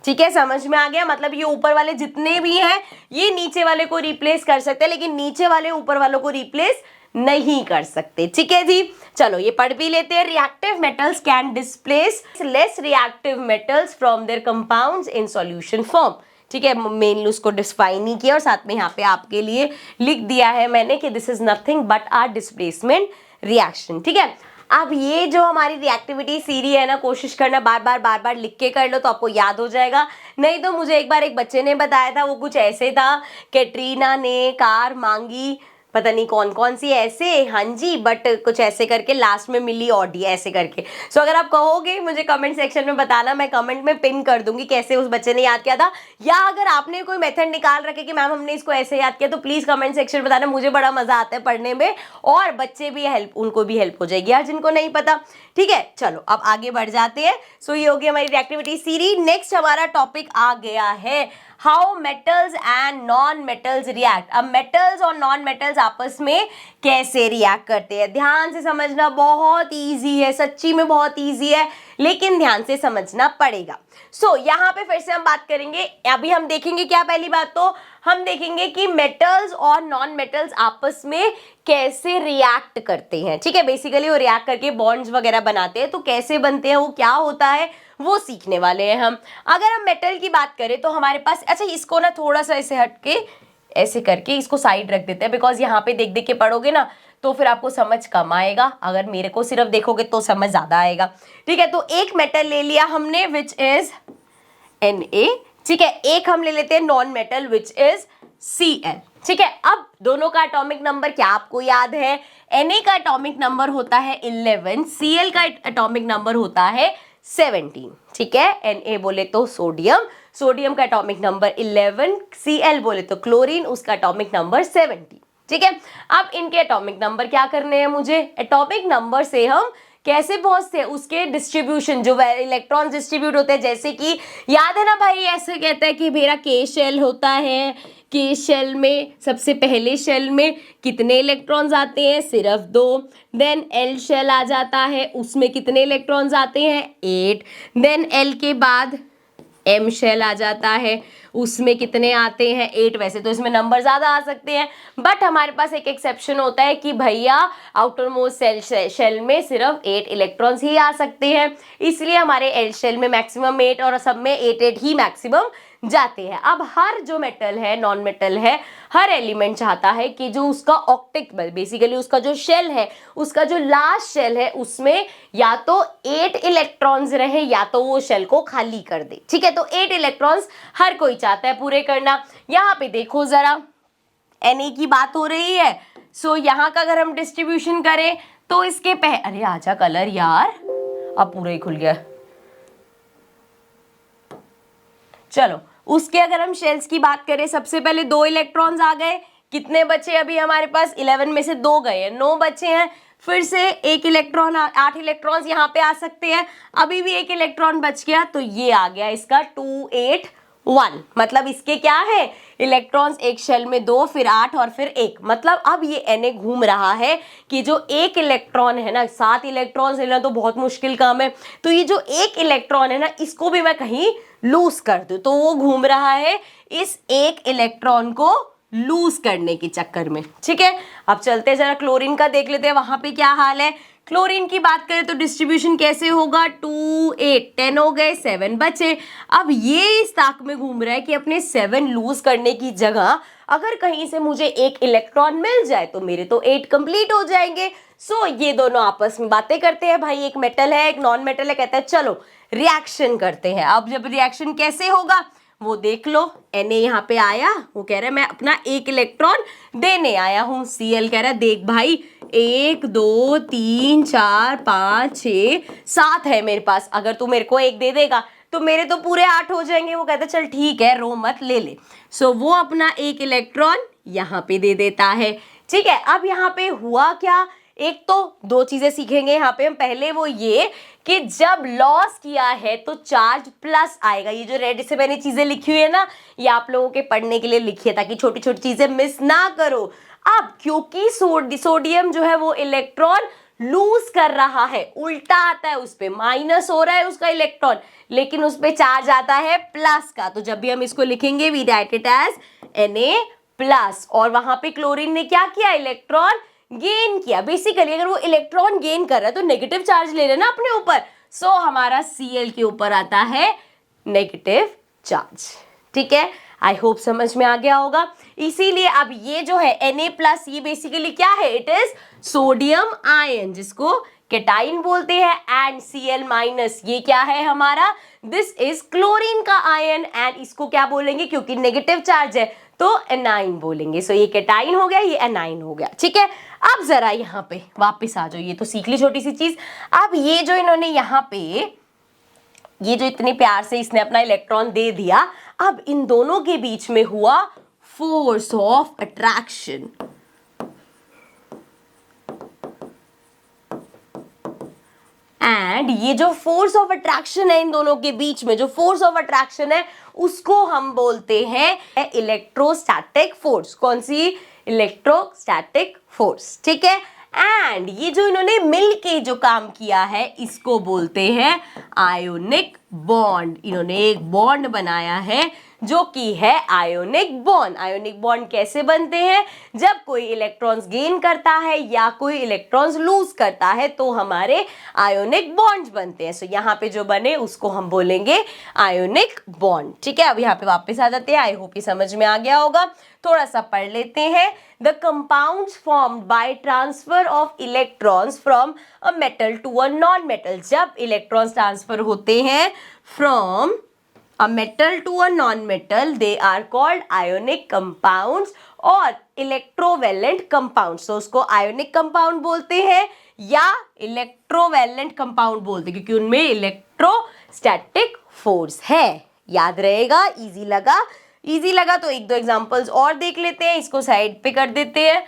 ठीक है, समझ में आ गया? मतलब ये ऊपर वाले जितने भी हैं ये नीचे वाले को रिप्लेस कर सकते हैं, लेकिन नीचे वाले ऊपर वालों को रिप्लेस नहीं कर सकते। ठीक है जी, चलो ये पढ़ भी लेते हैं। Reactive metals can displace less reactive metals from their compounds in solution form. ठीक है, मेनली उसको डिफाइन नहीं किया और साथ में यहाँ पे आपके लिए लिख दिया है मैंने कि this is nothing but our displacement reaction. ठीक है, अब ये जो हमारी रिएक्टिविटी सीरी है ना, कोशिश करना बार बार लिख के कर लो तो आपको याद हो जाएगा। नहीं तो मुझे एक बार एक बच्चे ने बताया था, वो कुछ ऐसे था, कैटरीना ने कार मांगी पता नहीं कौन कौन सी ऐसे, हाँ जी, बट कुछ ऐसे करके लास्ट में मिली ऑडी ऐसे करके। सो अगर आप कहोगे मुझे कमेंट सेक्शन में बताना, मैं कमेंट में पिन कर दूंगी कैसे उस बच्चे ने याद किया था, या अगर आपने कोई मेथड निकाल रखे कि मैम हमने इसको ऐसे याद किया तो प्लीज कमेंट सेक्शन में बताना, मुझे बड़ा मजा आता है पढ़ने में और बच्चे भी हेल्प, उनको भी हेल्प हो जाएगी यार जिनको नहीं पता। ठीक है, चलो अब आगे बढ़ जाते हैं। सो ये होगी हमारी रिएक्टिविटी सीरीज। नेक्स्ट हमारा टॉपिक आ गया है how metals and non metals react. अब मेटल्स और नॉन मेटल्स आपस में कैसे रिएक्ट करते हैं, ध्यान से समझना, बहुत इजी है, सच्ची में बहुत इजी है, लेकिन ध्यान से समझना पड़ेगा। सो यहाँ पे फिर से हम बात करेंगे, अभी हम देखेंगे क्या, पहली बात तो हम देखेंगे कि मेटल्स और नॉन मेटल्स आपस में कैसे रिएक्ट करते हैं। ठीक है, बेसिकली वो रिएक्ट करके बॉन्ड्स वगैरह बनाते हैं, तो कैसे बनते हैं, वो क्या होता है, वो सीखने वाले हैं हम। अगर हम मेटल की बात करें तो हमारे पास, अच्छा इसको ना थोड़ा सा ऐसे हट के ऐसे करके इसको साइड रख देते हैं, बिकॉज यहाँ पे देख देख के पढ़ोगे ना तो फिर आपको समझ कम आएगा, अगर मेरे को सिर्फ देखोगे तो समझ ज्यादा आएगा। ठीक है, तो एक मेटल ले लिया हमने विच इज Na। ठीक है, एक हम ले लेते हैं non metal which is Cl। ठीक है, अब दोनों का एटॉमिक नंबर क्या आपको याद है, Na का एटॉमिक नंबर होता है 11, Cl का एटॉमिक नंबर होता है 17। ठीक है, Na बोले तो सोडियम, सोडियम का एटॉमिक नंबर 11, Cl बोले तो क्लोरीन, उसका एटॉमिक नंबर 17। ठीक है, अब इनके एटॉमिक नंबर क्या करने हैं मुझे, एटॉमिक नंबर से हम कैसे पहुंचते हैं, उसके डिस्ट्रीब्यूशन, जो इलेक्ट्रॉन डिस्ट्रीब्यूट होते हैं, जैसे कि याद है ना भाई, ऐसे कहता है कि मेरा के शेल होता है, के शेल में सबसे पहले शेल में कितने इलेक्ट्रॉन्स आते हैं, सिर्फ 2। देन एल शेल आ जाता है, उसमें कितने इलेक्ट्रॉन्स आते हैं, 8। देन एल के बाद एम शेल आ जाता है, उसमें कितने आते हैं, 8। वैसे तो इसमें नंबर ज़्यादा आ सकते हैं, बट हमारे पास एक एक्सेप्शन होता है कि भैया आउटर मोस्ट शेल में सिर्फ 8 इलेक्ट्रॉन्स ही आ सकते हैं, इसलिए हमारे एल शेल में मैक्सिमम 8 और सब में 8 ही मैक्सिमम जाते हैं। अब हर जो मेटल है, नॉन मेटल है, हर एलिमेंट चाहता है कि जो उसका ऑक्टेट, बेसिकली उसका जो शेल है, उसका जो लास्ट शेल है, उसमें या तो 8 इलेक्ट्रॉन्स रहे या तो वो शेल को खाली कर दे। ठीक है, तो 8 इलेक्ट्रॉन्स हर कोई चाहता है पूरे करना। यहाँ पे देखो जरा, Na की बात हो रही है, सो यहाँ का अगर हम डिस्ट्रीब्यूशन करें तो इसके अरे आजा कलर यार, अब पूरा ही खुल गया। चलो, उसके अगर हम शेल्स की बात करें, सबसे पहले 2 इलेक्ट्रॉन्स आ गए, कितने बचे अभी हमारे पास, 11 में से 2 गए हैं, 9 बचे हैं, फिर से 1 इलेक्ट्रॉन, 8 इलेक्ट्रॉन्स यहाँ पे आ सकते हैं, अभी भी 1 इलेक्ट्रॉन बच गया, तो ये आ गया इसका 2 8 1। मतलब इसके क्या है, इलेक्ट्रॉन्स एक शेल में 2, फिर 8 और फिर 1। मतलब अब ये Na घूम रहा है कि जो 1 इलेक्ट्रॉन है ना, 7 इलेक्ट्रॉन्स लेना तो बहुत मुश्किल काम है, तो ये जो 1 इलेक्ट्रॉन है ना, इसको भी मैं कहीं लूज कर दूं, तो वो घूम रहा है इस 1 इलेक्ट्रॉन को लूज करने के चक्कर में। ठीक है, अब चलते हैं जरा क्लोरीन का देख लेते हैं, वहां पे क्या हाल है। क्लोरीन की बात करें तो डिस्ट्रीब्यूशन कैसे होगा, 2 8 10 हो गए, 7 बचे। अब ये इस ताक में घूम रहा है कि अपने 7 लूज करने की जगह अगर कहीं से मुझे 1 इलेक्ट्रॉन मिल जाए तो मेरे तो 8 कंप्लीट हो जाएंगे। सो ये दोनों आपस में बातें करते हैं, भाई एक मेटल है एक नॉन मेटल है, कहता है चलो रिएक्शन करते हैं। अब जब रिएक्शन कैसे होगा वो देख लो, Na यहाँ पे आया, वो कह रहा है मैं अपना 1 इलेक्ट्रॉन देने आया हूँ, Cl कह रहा है देख भाई 1 2 3 4 5 6 7 है मेरे पास, अगर तू मेरे को 1 दे देगा तो मेरे तो पूरे 8 हो जाएंगे। वो कहता है चल ठीक है, रो मत, ले ले। सो वो अपना 1 इलेक्ट्रॉन यहाँ पे दे देता है। ठीक है, अब यहाँ पे हुआ क्या, एक तो 2 चीजें सीखेंगे यहाँ पे हम। पहले वो ये कि जब लॉस किया है तो चार्ज प्लस आएगा। ये जो रेड से मैंने चीजें लिखी हुई है ना, ये आप लोगों के पढ़ने के लिए लिखी है ताकि छोटी छोटी चीजें मिस ना करो। अब क्योंकि सोडियम जो है वो इलेक्ट्रॉन लूज कर रहा है, उल्टा आता है, उस पे माइनस हो रहा है उसका इलेक्ट्रॉन, लेकिन उस पे चार्ज आता है प्लस का, तो जब भी हम इसको लिखेंगे we write it as Na plus. और वहां पे क्लोरीन ने क्या किया, इलेक्ट्रॉन गेन किया। बेसिकली अगर वो इलेक्ट्रॉन गेन कर रहा है तो नेगेटिव चार्ज ले रहा है ना अपने ऊपर, सो हमारा Cl के ऊपर आता है नेगेटिव चार्ज। ठीक है, आई होप समझ में आ गया होगा। इसीलिए अब ये जो है Na+ ये बेसिकली क्या है, इट इज सोडियम आयन जिसको केटाइन बोलते हैं, एंड Cl- ये क्या है हमारा, दिस इज क्लोरीन का आयन, एंड इसको क्या बोलेंगे, क्योंकि नेगेटिव चार्ज है तो एनाइन बोलेंगे। सो ये केटाइन हो गया, ये एनाइन हो गया, ठीक है। अब जरा यहाँ पे वापस आ जाओ, ये तो सीख ली छोटी सी चीज। अब ये जो इन्होंने यहाँ पे ये जो इतने प्यार से इसने अपना इलेक्ट्रॉन दे दिया, अब इन दोनों के बीच में हुआ फोर्स ऑफ अट्रैक्शन। एंड ये जो फोर्स ऑफ अट्रैक्शन है इन दोनों के बीच में, जो फोर्स ऑफ अट्रैक्शन है उसको हम बोलते हैं इलेक्ट्रोस्टैटिक फोर्स। कौन सी, इलेक्ट्रोस्टैटिक फोर्स, ठीक है। एंड ये जो इन्होंने मिल के जो काम किया है इसको बोलते हैं आयोनिक बॉन्ड। इन्होंने एक बॉन्ड बनाया है जो कि है आयोनिक बॉन्ड। आयोनिक बॉन्ड कैसे बनते हैं, जब कोई इलेक्ट्रॉन्स गेन करता है या कोई इलेक्ट्रॉन्स लूज करता है तो हमारे आयोनिक बॉन्ड्स बनते हैं। सो यहाँ पे जो बने उसको हम बोलेंगे आयोनिक बॉन्ड, ठीक है। अब यहाँ पे वापस आ जाते हैं, आई होप ये समझ में आ गया होगा। थोड़ा सा पढ़ लेते हैं। The compounds formed by transfer of electrons from a metal to a non metal. जब इलेक्ट्रॉन्स ट्रांसफर होते हैं from a metal to a non-metal, they are called ionic compounds और electrovalent compounds। तो उसको ionic compound बोलते हैं या electrovalent compound बोलते हैं, क्योंकि उनमें electrostatic force है। याद रहेगा, इजी लगा। इजी लगा तो एक दो एग्जांपल्स और देख लेते हैं, इसको साइड पे कर देते हैं।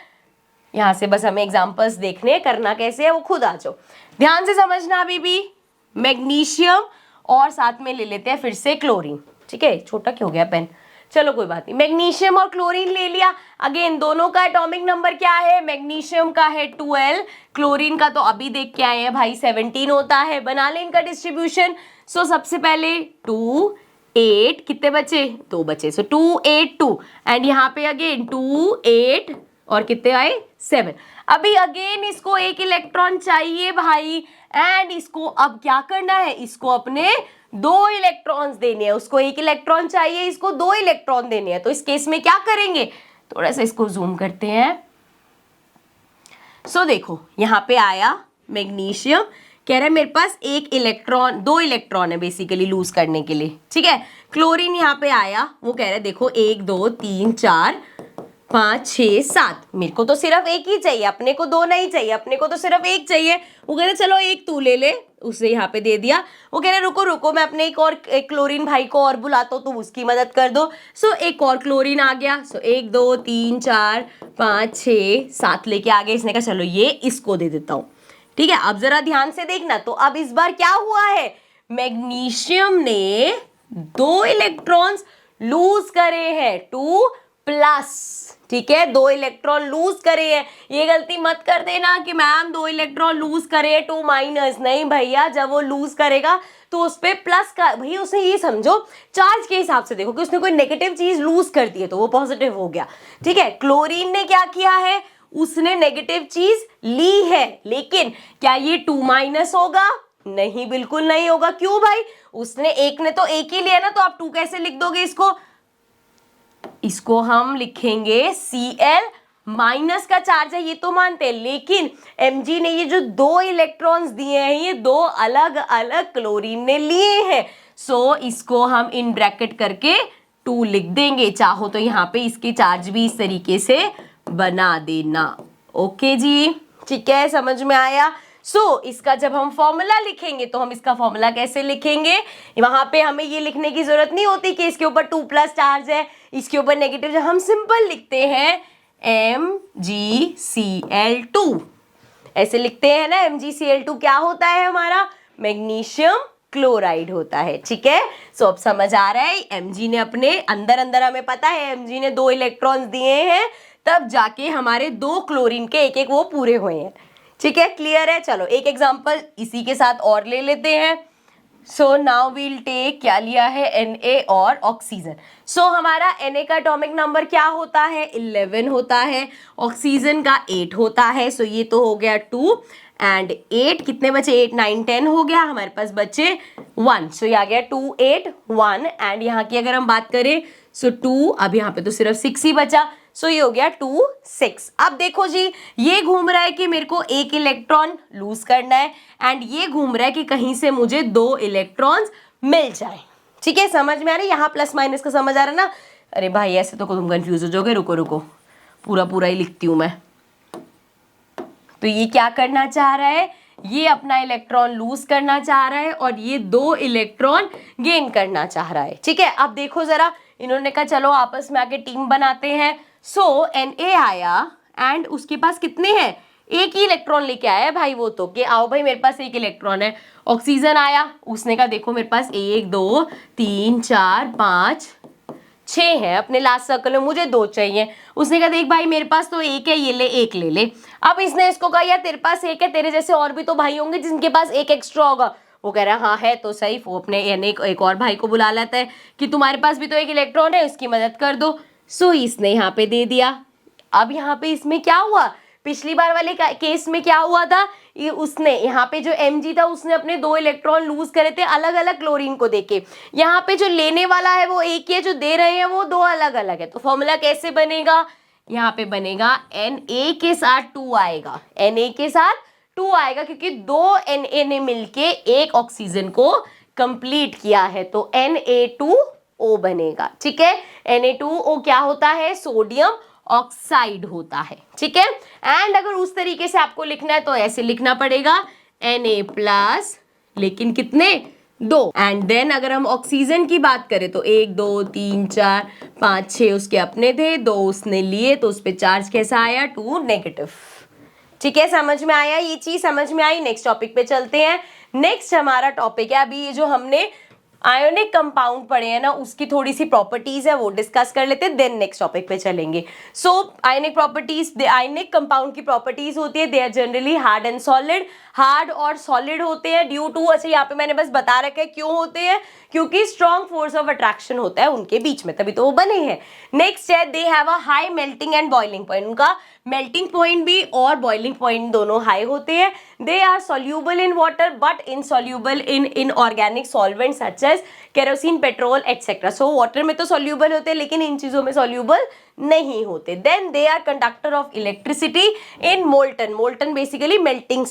यहाँ से बस हमें एग्जांपल्स देखने, करना कैसे है वो खुद आ जाओ। ध्यान से समझना अभी भी। मैग्नीशियम और साथ में ले लेते हैं फिर से क्लोरीन, ठीक है। छोटा क्यों हो गया पेन, चलो कोई बात नहीं। मैग्नीशियम और क्लोरीन ले लिया। अगेन दोनों का एटॉमिक नंबर क्या है, मैग्नीशियम का है 12, क्लोरीन का तो अभी देख के आए हैं भाई 17 होता है। बना ले इनका डिस्ट्रीब्यूशन। सो सबसे पहले 2 8, कितने बचे, 2 बचे। सो 2 8 2, एंड यहाँ पे अगेन 2 8 और कितने आए, 7। अभी अगेन इसको एक इलेक्ट्रॉन चाहिए भाई, एंड इसको अब क्या करना है, इसको अपने 2 इलेक्ट्रॉन्स देने हैं। उसको एक इलेक्ट्रॉन चाहिए, इसको 2 इलेक्ट्रॉन देने हैं। तो इस केस में क्या करेंगे, थोड़ा सा इसको जूम करते हैं। सो देखो यहाँ पे आया मैग्नीशियम, कह रहा है मेरे पास एक इलेक्ट्रॉन, 2 इलेक्ट्रॉन है बेसिकली लूज करने के लिए, ठीक है। क्लोरीन यहाँ पे आया, वो कह रहा है देखो 1 2 3 4 5 6 7, मेरे को तो सिर्फ एक ही चाहिए, अपने को 2 नहीं चाहिए, अपने को तो सिर्फ एक चाहिए। वो कह रहे चलो एक तू ले ले, उसे यहाँ पे दे दिया। वो कह रहे रुको रुको, मैं अपने एक क्लोरीन भाई को और बुलाता हूँ, तुम उसकी मदद कर दो। सो एक और क्लोरीन आ गया। सो 1 2 3 4 5 6 7 लेके आ गए। इसने कहा चलो ये इसको दे देता हूँ, ठीक है। अब जरा ध्यान से देखना, तो अब इस बार क्या हुआ है, मैग्नीशियम ने 2 इलेक्ट्रॉन्स लूज करे हैं, 2+, ठीक है। 2 इलेक्ट्रॉन लूज करे हैं। ये गलती मत कर देना कि मैम 2 इलेक्ट्रॉन लूज करे 2-, नहीं भैया, जब वो लूज करेगा तो उस पे प्लस का, भैया उसने ये समझो चार्ज के हिसाब से देखो कि उसने कोई नेगेटिव चीज लूज कर दी है तो वो पॉजिटिव हो गया, ठीक है। क्लोरीन ने क्या किया है, उसने नेगेटिव चीज ली है, लेकिन क्या ये 2- होगा, नहीं, बिल्कुल नहीं होगा। क्यों भाई, उसने एक ने तो एक ही लिया ना, तो आप 2 कैसे लिख दोगे इसको, इसको हम लिखेंगे Cl- का चार्ज है, ये तो मानते हैं, लेकिन Mg ने ये जो 2 इलेक्ट्रॉन्स दिए हैं ये 2 अलग अलग क्लोरीन ने लिए हैं। सो इसको हम इन ब्रैकेट करके 2 लिख देंगे। चाहो तो यहाँ पे इसके चार्ज भी इस तरीके से बना देना। ओके जी, ठीक है, समझ में आया। सो इसका जब हम फॉर्मूला लिखेंगे तो हम इसका फॉर्मूला कैसे लिखेंगे, वहां पे हमें ये लिखने की जरूरत नहीं होती कि इसके ऊपर 2+ चार्ज है, इसके ऊपर नेगेटिव, हम सिंपल लिखते हैं MgCl2, ऐसे लिखते हैं ना। MgCl2 क्या होता है हमारा, मैग्नीशियम क्लोराइड होता है, ठीक है। सो अब समझ आ रहा है, Mg ने अपने अंदर अंदर, हमें पता है Mg ने 2 इलेक्ट्रॉन्स दिए हैं, तब जाके हमारे 2 क्लोरीन के एक एक वो पूरे हुए हैं, ठीक है। क्लियर है, चलो एक एग्जांपल इसी के साथ और ले लेते हैं। सो नाउ वील टेक, क्या लिया है, Na और ऑक्सीजन। सो हमारा Na का एटॉमिक नंबर क्या होता है, 11 होता है, ऑक्सीजन का 8 होता है। सो ये तो हो गया 2 एंड 8, कितने बचे, 8 9 10 हो गया, हमारे पास बचे 1। सो ये आ गया 2 8 1। एंड यहाँ की अगर हम बात करें सो 2, अब यहाँ पे तो सिर्फ 6 ही बचा, सो ये हो गया 2 6। अब देखो जी, ये घूम रहा है कि मेरे को एक इलेक्ट्रॉन लूज करना है, एंड ये घूम रहा है कि कहीं से मुझे 2 इलेक्ट्रॉन्स मिल जाए। ठीक है, समझ में आ रहा है? यहाँ प्लस माइनस का समझ आ रहा है ना? अरे भाई ऐसे तो तुम कंफ्यूज हो जाओगे, रुको रुको, पूरा पूरा ही लिखती हूँ मैं। तो ये क्या करना चाह रहा है, ये अपना इलेक्ट्रॉन लूज करना चाह रहा है और ये 2 इलेक्ट्रॉन गेन करना चाह रहा है। ठीक है, अब देखो जरा, इन्होंने कहा चलो आपस में आके टीम बनाते हैं। सो Na आया एंड उसके पास कितने हैं, एक ही इलेक्ट्रॉन लेके आया है भाई वो, तो कि आओ भाई मेरे पास एक इलेक्ट्रॉन है। ऑक्सीजन आया, उसने कहा देखो मेरे पास 1 2 3 4 5 6 है अपने लास्ट सर्कल में, मुझे 2 चाहिए। उसने कहा देख भाई मेरे पास तो एक है, ये ले, एक ले ले। अब इसने इसको कहा यार तेरे पास एक है, तेरे जैसे और भी तो भाई होंगे जिनके पास एक एक्स्ट्रा होगा। वो कह रहा है हाँ है तो सही। वो अपने यानी एक और भाई को बुला लेता है कि तुम्हारे पास भी तो एक इलेक्ट्रॉन है, उसकी मदद कर दो। सो इसने यहाँ पे दे दिया। अब यहाँ पे इसमें क्या हुआ, पिछली बार वाले केस में क्या हुआ था, ये उसने यहाँ पे जो Mg था उसने अपने 2 इलेक्ट्रॉन लूज करे थे अलग अलग क्लोरीन को देके। यहाँ पे जो लेने वाला है वो एक ही है, जो दे रहे हैं वो 2 अलग अलग है। तो फॉर्मूला कैसे बनेगा, यहाँ पे बनेगा Na के साथ 2 आएगा, Na के साथ 2 आएगा क्योंकि 2 Na ने मिलके एक ऑक्सीजन को कंप्लीट किया है, तो Na2O बनेगा। ठीक है, Na2O क्या होता है, सोडियम ऑक्साइड होता है। ठीक है, एंड अगर उस तरीके से आपको लिखना है तो ऐसे लिखना पड़ेगा Na+, लेकिन कितने, 2। एंड देन अगर हम ऑक्सीजन की बात करें तो 1 2 3 4 5 6 उसके अपने थे, 2 उसने लिए, तो उस पर चार्ज कैसा आया, 2 नेगेटिव। ठीक है, समझ में आया, ये चीज समझ में आई। नेक्स्ट टॉपिक पे चलते हैं। नेक्स्ट हमारा टॉपिक है, अभी ये जो हमने आयोनिक कंपाउंड पढ़े हैं ना, उसकी थोड़ी सी प्रॉपर्टीज है वो डिस्कस कर लेते हैं, देन नेक्स्ट टॉपिक पे चलेंगे। So ionic properties, ionic compound की प्रॉपर्टीज होती है, they are generally hard and solid. Hard और सॉलिड होते हैं ड्यू टू, अच्छा यहाँ पे मैंने बस बता रखा है क्यों होते हैं, क्योंकि स्ट्रॉन्ग फोर्स ऑफ अट्रैक्शन होता है उनके बीच में, तभी तो वो बने हैं। नेक्स्ट है, they have a high melting and boiling point, उनका मेल्टिंग पॉइंट भी और बॉइलिंग पॉइंट दोनों हाई होते हैं। They are soluble in water but insoluble in inorganic solvent such as kerosene, petrol etcetera. So water में तो soluble होते हैं लेकिन इन चीजों में सॉल्यूबल नहीं होते। Then they are conductor of electricity in molten, molten basically melting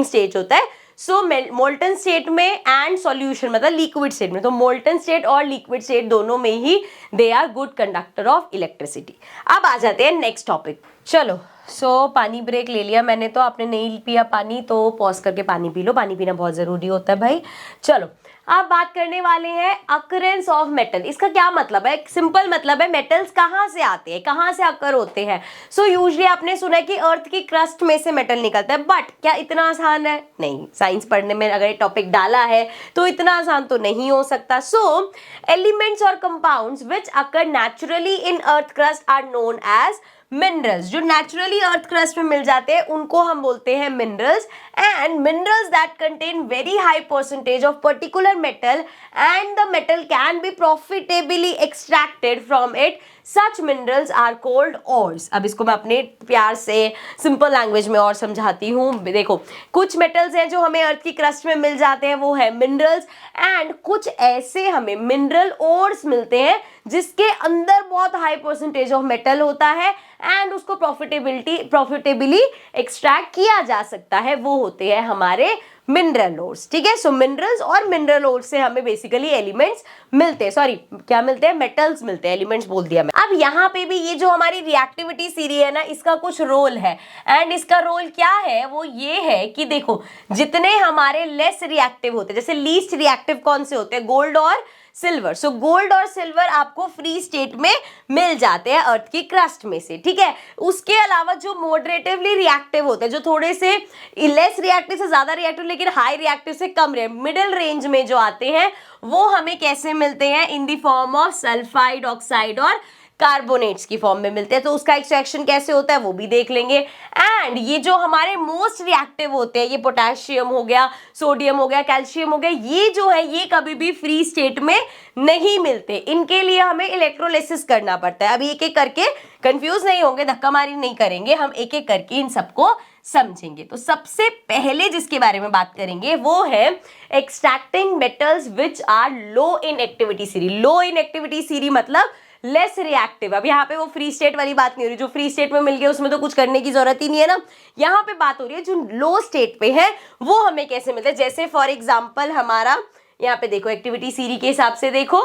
state होता है। सो मोल्टन स्टेट में एंड सॉल्यूशन मतलब लिक्विड स्टेट में, तो मोल्टन स्टेट और लिक्विड स्टेट दोनों में ही they are good conductor of electricity. अब आ जाते हैं नेक्स्ट टॉपिक। चलो, सो पानी ब्रेक ले लिया मैंने, तो आपने नहीं पिया पानी तो पॉज करके पानी पी लो, पानी पीना बहुत जरूरी होता है भाई। चलो, अब बात करने वाले हैं अकरेंस ऑफ मेटल। इसका क्या मतलब है, सिंपल मतलब है मेटल्स कहाँ से आते हैं, कहाँ से अकर होते हैं। सो यूजुअली आपने सुना है कि अर्थ की क्रस्ट में से मेटल निकलता है, बट क्या इतना आसान है, नहीं। साइंस पढ़ने में अगर ये टॉपिक डाला है तो इतना आसान तो नहीं हो सकता। सो एलिमेंट्स और compounds which occur naturally in earth crust are known as minerals. जो नेचुरली अर्थ क्रस्ट में मिल जाते हैं उनको हम बोलते हैं minerals. And minerals that contain very high percentage of particular metal and the metal can be profitably extracted from it, such minerals are called ores. अब इसको मैं अपने प्यार से सिंपल लैंग्वेज में और समझाती हूँ। देखो, कुछ मेटल्स हैं जो हमें अर्थ की क्रस्ट में मिल जाते हैं, वो है मिनरल्स, एंड कुछ ऐसे हमें मिनरल ओर्स मिलते हैं जिसके अंदर बहुत हाई परसेंटेज ऑफ मेटल होता है एंड उसको प्रॉफिटेबली एक्सट्रैक्ट किया जा सकता है, वो होते हैं हमारे मिनरल ओर्स। ठीक है, सो मिनरल्स और मिनरल ओर्स से हमें बेसिकली एलिमेंट्स मिलते हैं, सॉरी क्या मिलते हैं, मेटल्स मिलते हैं, एलिमेंट्स बोल दिया मैं। अब यहाँ पे भी ये जो हमारी रिएक्टिविटी सीरी है ना, इसका कुछ रोल है, एंड इसका रोल क्या है, वो ये है कि देखो जितने हमारे लेस रिएक्टिव होते हैं, जैसे लीस्ट रिएक्टिव कौन से होते हैं, गोल्ड और सिल्वर। सो गोल्ड और सिल्वर आपको फ्री स्टेट में मिल जाते हैं अर्थ की क्रस्ट में से। ठीक है, उसके अलावा जो मॉडरेटिवली रिएक्टिव होते हैं, जो थोड़े से लेस रिएक्टिव से ज्यादा रिएक्टिव लेकिन हाई रिएक्टिव से कम मिडिल रेंज में जो आते हैं, वो हमें कैसे मिलते हैं, in the form of sulphide oxide और कार्बोनेट्स की फॉर्म में मिलते हैं। तो उसका एक्सट्रैक्शन कैसे होता है वो भी देख लेंगे। एंड ये जो हमारे मोस्ट रिएक्टिव होते हैं, ये पोटेशियम हो गया, सोडियम हो गया, कैल्शियम हो गया, ये जो है ये कभी भी फ्री स्टेट में नहीं मिलते, इनके लिए हमें इलेक्ट्रोलिसिस करना पड़ता है। अभी एक एक करके, कंफ्यूज नहीं होंगे, धक्का मारी नहीं करेंगे, हम एक एक करके इन सबको समझेंगे। तो सबसे पहले जिसके बारे में बात करेंगे वो है extracting metals which are low in activity series. Low in activity series मतलब लेस रिएक्टिव। अब यहाँ पे वो फ्री स्टेट वाली बात नहीं हो रही, जो फ्री स्टेट में मिल गया उसमें तो कुछ करने की जरूरत ही नहीं है ना। यहाँ पे बात हो रही है जो लो स्टेट पे है वो हमें कैसे मिलते हैं। जैसे फॉर एग्जाम्पल हमारा यहाँ पे देखो एक्टिविटी सीरी के हिसाब से देखो,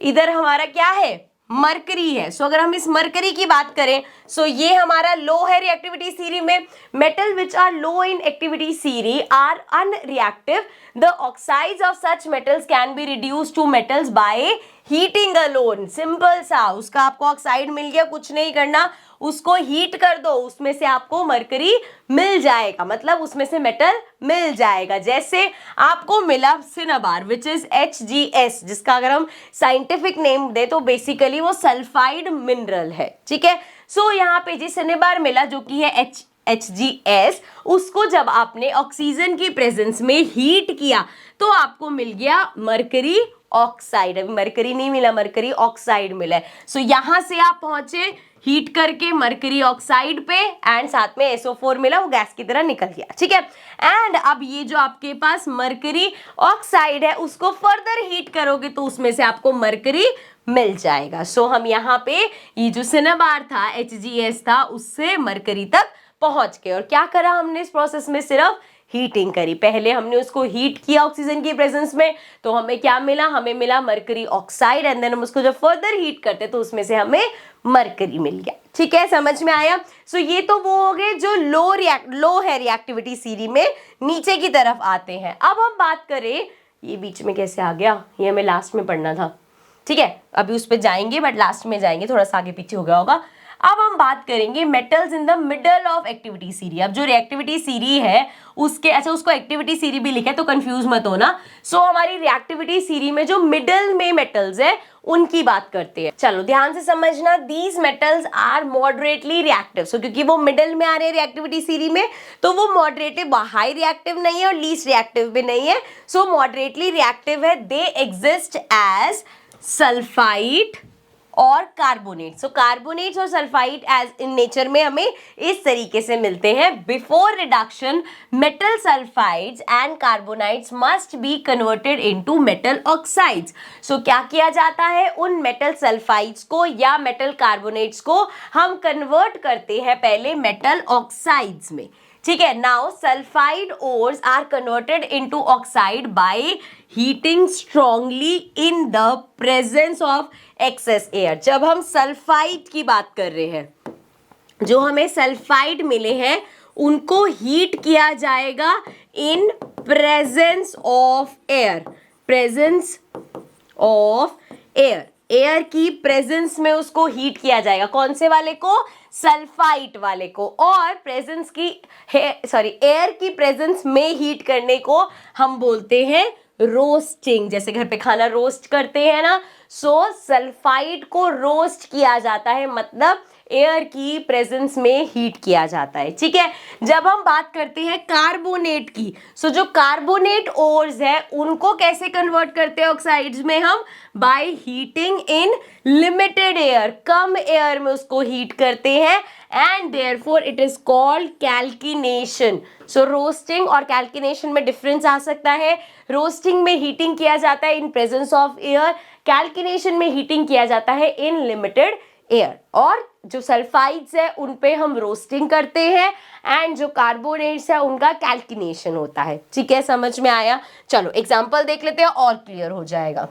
इधर हमारा क्या है, मरकरी है। सो अगर हम इस मरकरी की बात करें, सो ये हमारा लो है रिएक्टिविटी सीरी में। Metal which are low in activity series are unreactive. The oxides of such metals can be reduce to metals by heating alone. Simple सा, उसका आपको ऑक्साइड मिल गया, कुछ नहीं करना, उसको हीट कर दो, उसमें से आपको मरकरी मिल जाएगा, मतलब उसमें से मेटल मिल जाएगा। जैसे आपको मिला सिनाबार विच इज HGS, जिसका अगर हम साइंटिफिक नेम दे तो बेसिकली वो सल्फाइड मिनरल है, ठीक है। सो यहाँ पे जी सिनाबार मिला जो कि है HGS, उसको जब आपने ऑक्सीजन की प्रेजेंस में हीट किया तो आपको मिल गया मरकरी ऑक्साइड। अभी मरकरी नहीं मिला, मरकरी ऑक्साइड मिला है। सो यहां से आप पहुंचे हीट करके मरकरी ऑक्साइड पे, एंड साथ में SO4 मिला, वो गैस की तरह निकल गया, ठीक है। एंड अब ये जो आपके पास मरकरी ऑक्साइड है उसको फर्दर हीट करोगे तो उसमें से आपको मरकरी मिल जाएगा। सो हम यहाँ पे ये जो सिनाबार था HGS था उससे मरकरी तक पहुंच गए। और क्या करा हमने इस प्रोसेस में, सिर्फ हीटिंग करी। पहले हमने उसको हीट किया ऑक्सीजन की प्रेजेंस में, तो हमें क्या मिला, हमें मिला मरकरी ऑक्साइड। एंड देन हम उसको जब फर्दर हीट करते तो उसमें से हमें मरकरी मिल गया, ठीक है, समझ में आया। सो ये तो वो हो गए जो लो है रिएक्टिविटी सीरी में, नीचे की तरफ आते हैं। अब हम बात करें, ये बीच में कैसे आ गया, ये हमें लास्ट में पढ़ना था, ठीक है, अभी उस पर जाएंगे बट लास्ट में जाएंगे, थोड़ा सा आगे पीछे हो गया होगा। अब हम बात करेंगे metals in the middle of activity series. अब जो रिएक्टिविटी सीरी है उसके, अच्छा उसको एक्टिविटी सीरी भी लिखा है तो कंफ्यूज मत होना। सो हमारी रिएक्टिविटी सीरी में जो मिडल में मेटल्स है उनकी बात करते हैं। चलो ध्यान से समझना, these metals are moderately reactive. So क्योंकि वो मिडल में आ रहे हैं रिएक्टिविटी सीरी में तो वो मॉडरेटिव, हाई रिएक्टिव नहीं है और लीस्ट रिएक्टिव भी नहीं है। सो मॉडरेटली रिएक्टिव है। दे एग्जिस्ट एज सल्फाइड और कार्बोनेट। सो कार्बोनेट्स और सल्फाइड एज इन नेचर में हमें इस तरीके से मिलते हैं। Before reduction metal sulphides and carbonates must be converted into metal oxides. So क्या किया जाता है, उन मेटल सल्फाइड्स को या मेटल कार्बोनेट्स को हम कन्वर्ट करते हैं पहले मेटल ऑक्साइड्स में, ठीक है। Now sulphide ores are converted into oxide by heating strongly in the presence of excess air. जब हम सल्फाइड की बात कर रहे हैं, जो हमें सल्फाइड मिले हैं उनको हीट किया जाएगा in presence of air, presence of air, air की प्रेजेंस में उसको हीट किया जाएगा। कौन से वाले को, सल्फाइड वाले को। और प्रेजेंस की एयर की प्रेजेंस में हीट करने को हम बोलते हैं रोस्टिंग। जैसे घर पे खाना रोस्ट करते हैं ना, सो सल्फाइड को रोस्ट किया जाता है, मतलब एयर की प्रेजेंस में हीट किया जाता है, ठीक है। जब हम बात करते हैं कार्बोनेट की, सो जो कार्बोनेट ओर्स है उनको कैसे कन्वर्ट करते हैं ऑक्साइड्स में, हम by heating in limited air, कम एयर में उसको हीट करते हैं। And therefore it is called calcination. So roasting और कैल्किनेशन में डिफरेंस आ सकता है। रोस्टिंग में हीटिंग किया जाता है इन प्रेजेंस ऑफ एयर, कैल्किनेशन में हीटिंग किया जाता है इन लिमिटेड एयर। और जो सल्फाइड्स है उन पे हम रोस्टिंग करते हैं एंड जो कार्बोनेट्स है उनका कैल्किनेशन होता है, ठीक है, समझ में आया। चलो एग्जांपल देख लेते हैं और क्लियर हो जाएगा।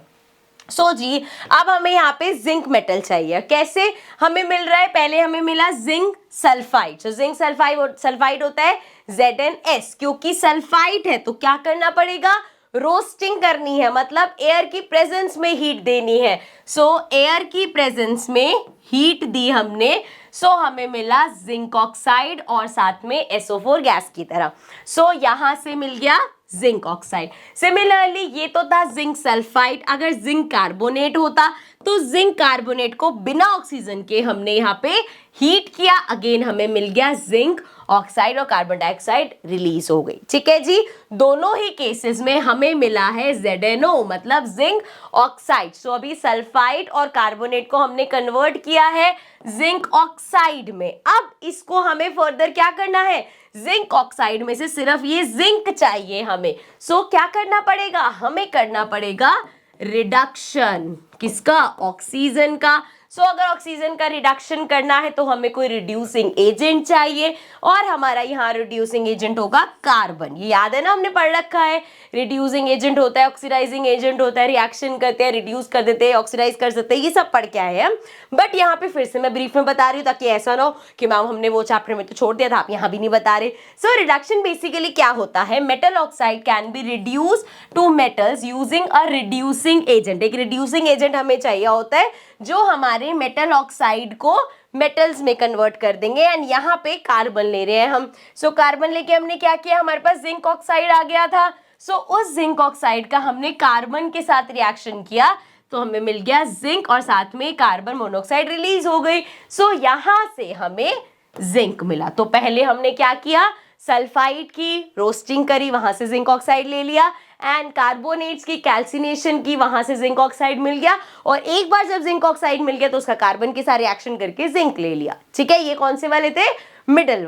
सो जी अब हमें यहाँ पे जिंक मेटल चाहिए। कैसे हमें मिल रहा है, पहले हमें मिला zinc sulphide. So zinc sulphide होता है ZnS। क्योंकि सल्फाइड है तो क्या करना पड़ेगा, रोस्टिंग करनी है, मतलब एयर की प्रेजेंस में हीट देनी है। सो एयर की प्रेजेंस में हीट दी हमने, सो हमें मिला जिंक ऑक्साइड और साथ में SO4 गैस की तरह। सो यहां से मिल गया जिंक ऑक्साइड। सिमिलरली ये तो था जिंक सल्फाइड, अगर जिंक कार्बोनेट होता तो जिंक कार्बोनेट को बिना ऑक्सीजन के हमने यहाँ पे हीट किया, अगेन हमें मिल गया जिंक ऑक्साइड और कार्बन डाइऑक्साइड रिलीज हो गई। ठीक है जी, दोनों ही केसेस में हमें मिला है ZNO मतलब जिंक ऑक्साइड। सो अभी सल्फाइड और कार्बोनेट को हमने कन्वर्ट किया है जिंक ऑक्साइड में। अब इसको हमें फर्दर क्या करना है, जिंक ऑक्साइड में से सिर्फ ये जिंक चाहिए हमें। सो क्या करना पड़ेगा, हमें करना पड़ेगा रिडक्शन, किसका, ऑक्सीजन का। सो अगर ऑक्सीजन का रिडक्शन करना है तो हमें कोई रिड्यूसिंग एजेंट चाहिए, और हमारा यहाँ रिड्यूसिंग एजेंट होगा कार्बन। ये याद है ना, हमने पढ़ रखा है, रिड्यूसिंग एजेंट होता है, ऑक्सीडाइजिंग एजेंट होता है, रिएक्शन करते हैं, रिड्यूस कर देते हैं, ऑक्सीडाइज कर सकते हैं, ये सब पढ़ के आए हैं हम। बट यहाँ पे फिर से मैं ब्रीफ में बता रही हूँ ताकि ऐसा ना हो कि मैम हमने वो चैप्टर में तो छोड़ दिया था, आप यहाँ भी नहीं बता रहे। सो रिडक्शन बेसिकली क्या होता है, metal oxide can be reduce to metals using a reducing agent. एक रिड्यूसिंग एजेंट हमें चाहिए होता है जो हमारे मेटल ऑक्साइड को मेटल्स में कन्वर्ट कर देंगे। एंड यहाँ पे कार्बन ले रहे हैं हम। सो कार्बन लेके हमने क्या किया, हमारे पास जिंक ऑक्साइड आ गया था। सो उस जिंक ऑक्साइड का हमने कार्बन के साथ रिएक्शन किया तो हमें मिल गया जिंक और साथ में कार्बन मोनोऑक्साइड रिलीज हो गई। सो यहाँ से हमें जिंक मिला। तो पहले हमने क्या किया, सल्फाइड की रोस्टिंग करी, वहां से जिंक ऑक्साइड ले लिया, एंड कार्बोनेट्स की कैल्सिनेशन की, वहां से जिंक ऑक्साइड मिल गया। और एक बार जब जिंक ऑक्साइड मिल गया तो उसका कार्बन के साथ रिएक्शन करके जिंक ले लिया। ठीक है, ये कौन से वाले थे, मिडल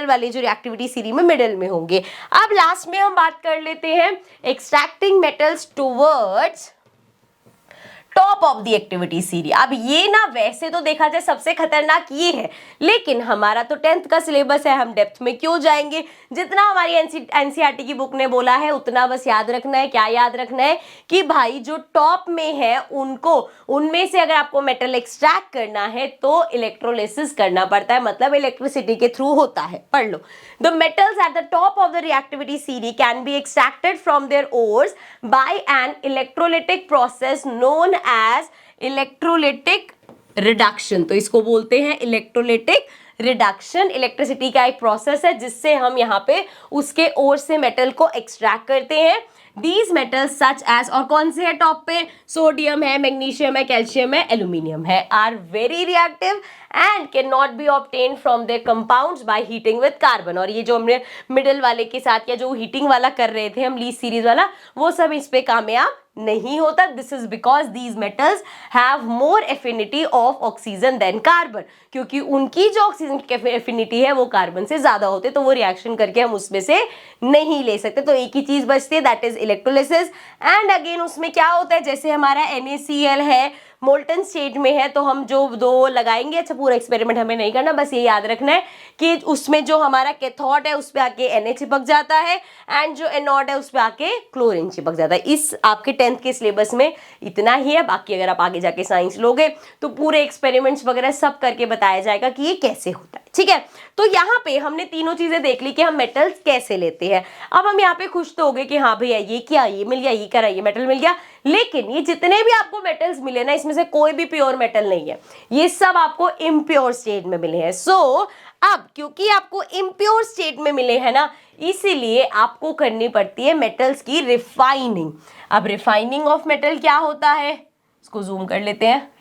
वाले जो रिएक्टिविटी सीरीज में मिडल में होंगे। अब लास्ट में हम बात कर लेते हैं extracting metals towards top of the activity series. अब ये ना वैसे तो देखा जाए सबसे खतरनाक ये है, लेकिन हमारा तो 10th का सिलेबस है, हम डेप्थ में क्यों जाएंगे। जितना हमारी एनसीईआरटी की बुक ने बोला है उतना बस याद रखना है। क्या याद रखना है कि भाई जो टॉप में है उनको, उनमें से अगर आपको मेटल एक्सट्रैक्ट करना है तो इलेक्ट्रोलिसिस करना पड़ता है, मतलब इलेक्ट्रिसिटी के थ्रू होता है। पढ़ लो, the metals at the top of the reactivity series can be extracted from their ores by an electrolytic process known as electrolytic reduction. तो इसको बोलते हैं इलेक्ट्रोलिटिक रिडक्शन। इलेक्ट्रिसिटी का एक प्रोसेस है जिससे हम यहाँ पे उसके ओर से मेटल को एक्सट्रैक्ट करते हैं। दीज मेटल्स सच एज, और कौन से है टॉप पे, सोडियम है, मैग्नीशियम है, कैल्शियम है, एल्यूमिनियम है, are very reactive and can not be obtain from their compounds by heating with carbon. और ये जो हमने मिडिल वाले के साथ या जो हीटिंग वाला कर रहे थे हम लीस्ट सीरीज वाला, वो सब इस पे कामयाब नहीं होता। This is because these metals have more affinity of oxygen than carbon, क्योंकि उनकी जो ऑक्सीजन की एफिनिटी है वो कार्बन से ज्यादा होते, तो वो रिएक्शन करके हम उसमें से नहीं ले सकते। तो एक ही चीज बचती है, that is electrolysis. And again उसमें क्या होता है, जैसे हमारा NaCl है, मोल्टन स्टेट में है, तो हम जो दो लगाएंगे, अच्छा पूरा एक्सपेरिमेंट हमें नहीं करना, बस ये याद रखना है कि उसमें जो हमारा कैथोड है उस पे आके Na चिपक जाता है, एंड जो एनोड है उस पे आके क्लोरीन चिपक जाता है। इस आपके 10th के सिलेबस में इतना ही है। बाकी अगर आप आगे जाके साइंस लोगे तो पूरे एक्सपेरिमेंट्स वगैरह सब करके बताया जाएगा कि ये कैसे होता है। ठीक है, तो यहाँ पे हमने तीनों चीजें देख ली कि हम मेटल्स कैसे लेते हैं। अब हम यहाँ पे खुश तो हो गए कि हाँ भैया ये किया, ये मिल गया, ये करा, ये मेटल मिल गया, लेकिन ये जितने भी आपको मेटल्स मिले ना, इसमें से कोई भी प्योर मेटल नहीं है, ये सब आपको इम्प्योर स्टेट में मिले हैं। सो अब क्योंकि आपको इम्प्योर स्टेट में मिले हैं ना, इसीलिए आपको करनी पड़ती है मेटल्स की रिफाइनिंग। अब रिफाइनिंग ऑफ मेटल क्या होता है, इसको जूम कर लेते हैं।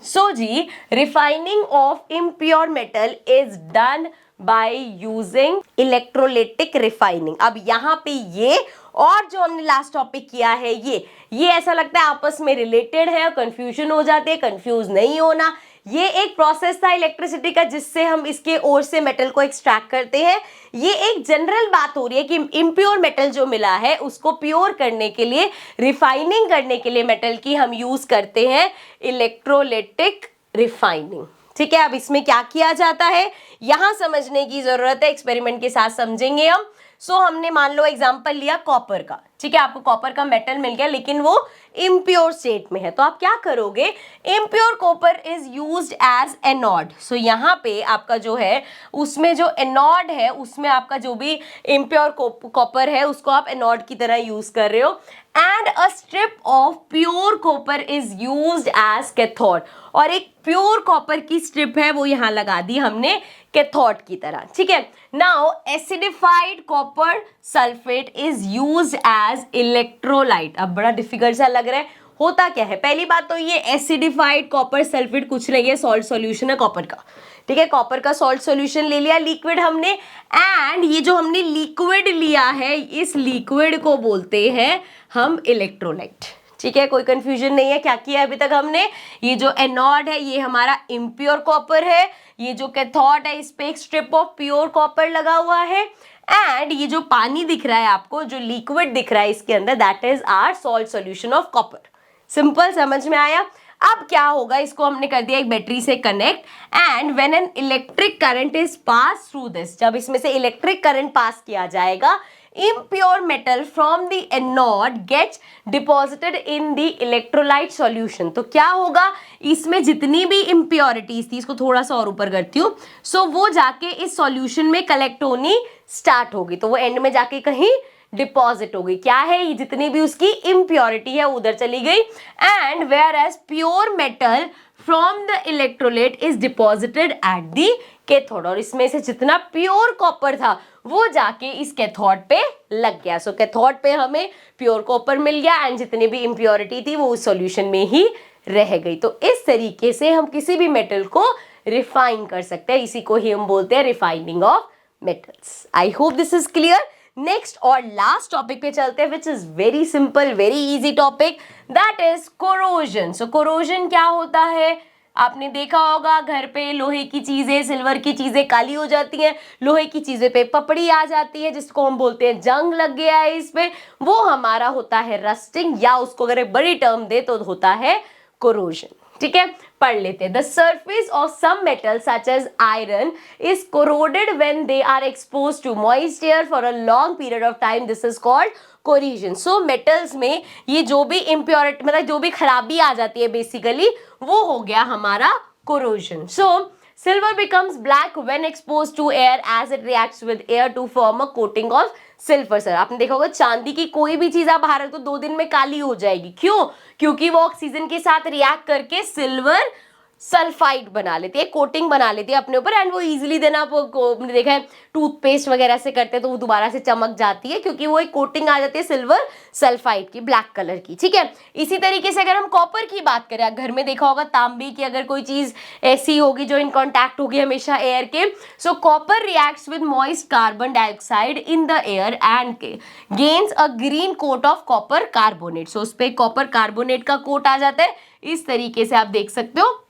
सो जी, refining of impure metal is done by using electrolytic refining. अब यहाँ पे ये और जो हमने लास्ट टॉपिक किया है ये ऐसा लगता है आपस में रिलेटेड है, कंफ्यूजन हो जाते हैं, कंफ्यूज नहीं होना। ये एक प्रोसेस था इलेक्ट्रिसिटी का जिससे हम इसके ओर से मेटल को एक्सट्रैक्ट करते हैं। ये एक जनरल बात हो रही है कि इम्प्योर मेटल जो मिला है उसको प्योर करने के लिए, रिफाइनिंग करने के लिए मेटल की हम यूज करते हैं इलेक्ट्रोलिटिक रिफाइनिंग। ठीक है, अब इसमें क्या किया जाता है यहां समझने की जरूरत है, एक्सपेरिमेंट के साथ समझेंगे हम। सो हमने मान लो एग्जांपल लिया कॉपर का। ठीक है, आपको कॉपर का मेटल मिल गया, लेकिन वो इम्प्योर स्टेट में है। तो आप क्या करोगे, impure copper is used as anode. So यहाँ पे आपका जो है उसमें जो एनोड है उसमें आपका जो भी इम्प्योर कॉपर है उसको आप एनोड की तरह यूज कर रहे हो। And a strip of pure copper is used as cathode, और एक प्योर कॉपर की स्ट्रिप है वो यहाँ लगा दी हमने कैथोड की तरह, ठीक है। Now acidified copper sulphate is used as electrolyte. अब बड़ा डिफिकल्ट सा लग रहा है, होता क्या है, पहली बात तो ये एसिडिफाइड कॉपर सल्फेट कुछ नहीं है, सॉल्ट सॉल्यूशन है कॉपर का, ठीक है। कॉपर का सॉल्ट सॉल्यूशन ले लिया लिक्विड हमने, एंड ये जो हमने लिक्विड लिया है इस लिक्विड को बोलते हैं हम इलेक्ट्रोलाइट, ठीक है। कोई कंफ्यूजन नहीं है, क्या किया अभी तक हमने, ये जो एनोड है ये हमारा इम्प्योर कॉपर है, ये जो कैथोड है इस पे एक स्ट्रिप ऑफ प्योर कॉपर लगा हुआ है, एंड ये जो पानी दिख रहा है आपको, जो लिक्विड दिख रहा है इसके अंदर, that is our salt solution of copper. Simple, समझ में आया। अब क्या होगा, इसको हमने कर दिया एक बैटरी से connect, and when an electric current is pass through this, जब इसमें से इलेक्ट्रिक करंट पास किया जाएगा, impure metal from the anode gets deposited in the electrolyte solution। तो क्या होगा, इसमें जितनी भी impurities थी, इसको थोड़ा सा और ऊपर करती हूँ, सो वो जाके इस सॉल्यूशन में कलेक्ट होनी स्टार्ट होगी, तो वो एंड में जाके कहीं डिपॉजिट हो गई, क्या है ये, जितनी भी उसकी इम्प्योरिटी है उधर चली गई। And whereas pure metal from the electrolyte is deposited at the cathode, और इसमें से जितना प्योर कॉपर था वो जाके इस कैथोड पे लग गया। सो कैथोड पे हमें प्योर कॉपर मिल गया, एंड जितनी भी इम्प्योरिटी थी वो उस सॉल्यूशन में ही रह गई। तो इस तरीके से हम किसी भी मेटल को रिफाइन कर सकते हैं, इसी को ही हम बोलते हैं refining of metals. I hope this is clear. Next और लास्ट टॉपिक पे चलते हैं, which is very simple, very easy topic, that is corrosion. So corrosion क्या होता है, आपने देखा होगा घर पे लोहे की चीजें, सिल्वर की चीजें काली हो जाती हैं, लोहे की चीजें पे पपड़ी आ जाती है जिसको हम बोलते हैं जंग लग गया है इस पे, वो हमारा होता है रस्टिंग, या उसको अगर एक बड़ी टर्म दे तो होता है कोरोजन, ठीक है। पढ़ लेते हैं। The surface of some metal such as iron is corroded when they are exposed to moist air for a long period of time, this is called corrosion. So metals में ये जो भी इम्प्योरिटी, मतलब जो भी खराबी आ जाती है बेसिकली, वो हो गया हमारा corrosion. So silver becomes black when exposed to air as it reacts with air to form a coating of silver. Sir आपने देखा होगा चांदी की कोई भी चीज आप बाहर रख दो 2 दिन में काली हो जाएगी, क्यों, क्योंकि वो ऑक्सीजन के साथ रिएक्ट करके सिल्वर सल्फाइड बना लेती है, कोटिंग बना लेती है अपने ऊपर, एंड वो इजीली देना आपने देखा है टूथपेस्ट वगैरह से करते हैं तो वो दोबारा से चमक जाती है, क्योंकि वो एक कोटिंग आ जाती है सिल्वर सल्फाइड की, ब्लैक कलर की, ठीक है। इसी तरीके से अगर हम कॉपर की बात करें, घर में देखा होगा तांबे की अगर कोई चीज ऐसी होगी जो इन कॉन्टैक्ट होगी हमेशा एयर के, so copper reacts with moist carbon dioxide in the air and gains a green coat of copper carbonate. So उस पर कॉपर कार्बोनेट का कोट आ जाता है, इस तरीके से आप देख सकते हो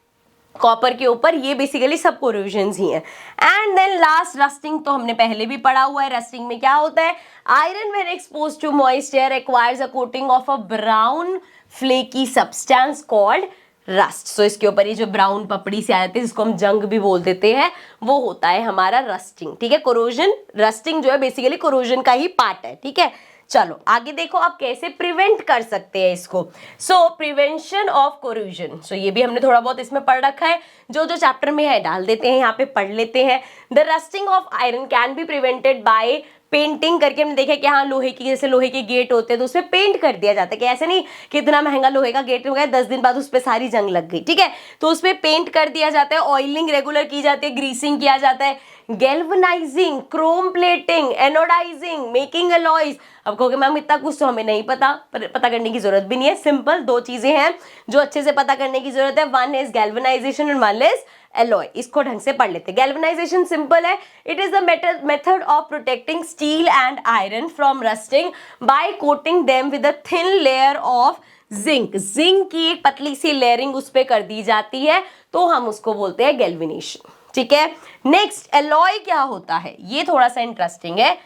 कॉपर के ऊपर, ये बेसिकली सब कोरोजन्स ही हैं। एंड देन लास्ट रस्टिंग, तो हमने पहले भी पढ़ा हुआ है, रस्टिंग में क्या होता है, iron when exposed to moist air acquires a coating of a brown flaky substance called rust. So इसके ऊपर ये जो ब्राउन पपड़ी से आ जाती है जिसको हम जंग भी बोल देते हैं, वो होता है हमारा रस्टिंग, ठीक है। कोरोजन, रस्टिंग जो है बेसिकली कोरोजन का ही पार्ट है, ठीक है। चलो आगे देखो आप कैसे प्रिवेंट कर सकते हैं इसको। सो प्रिवेंशन ऑफ कोरोजन, सो ये भी हमने थोड़ा बहुत इसमें पढ़ रखा है, जो जो चैप्टर में है डाल देते हैं, यहाँ पे पढ़ लेते हैं। The rusting of iron can be prevented by painting करके। हमने देखा कि हाँ लोहे की, जैसे लोहे के गेट होते हैं तो उसमें पेंट कर दिया जाता है, कि ऐसे नहीं कि इतना महंगा लोहे का गेट हो गया 10 दिन बाद उस पर सारी जंग लग गई, ठीक है, तो उस पर पेंट कर दिया जाता है, ऑयलिंग रेगुलर की जाती है, ग्रीसिंग किया जाता है, galvanising, chrome plating, anodising, making alloys. अब कहोगे मैम इतना कुछ तो हमें नहीं पता, पर पता करने की जरूरत भी नहीं है, सिंपल 2 चीजें हैं जो अच्छे से पता करने की जरूरत है, one is galvanisation and one is alloy. इसको ढंग से पढ़ लेते हैं। गैल्वनाइजेशन सिंपल है, it is the method of protecting steel and iron from rusting by coating them with a thin layer of zinc. Zinc की एक पतली सी लेयरिंग उस पर कर दी जाती है, तो हम उसको बोलते हैं गैल्वेनेशन, ठीक है। नेक्स्ट एलॉय क्या होता है, ये थोड़ा सा इंटरेस्टिंग है,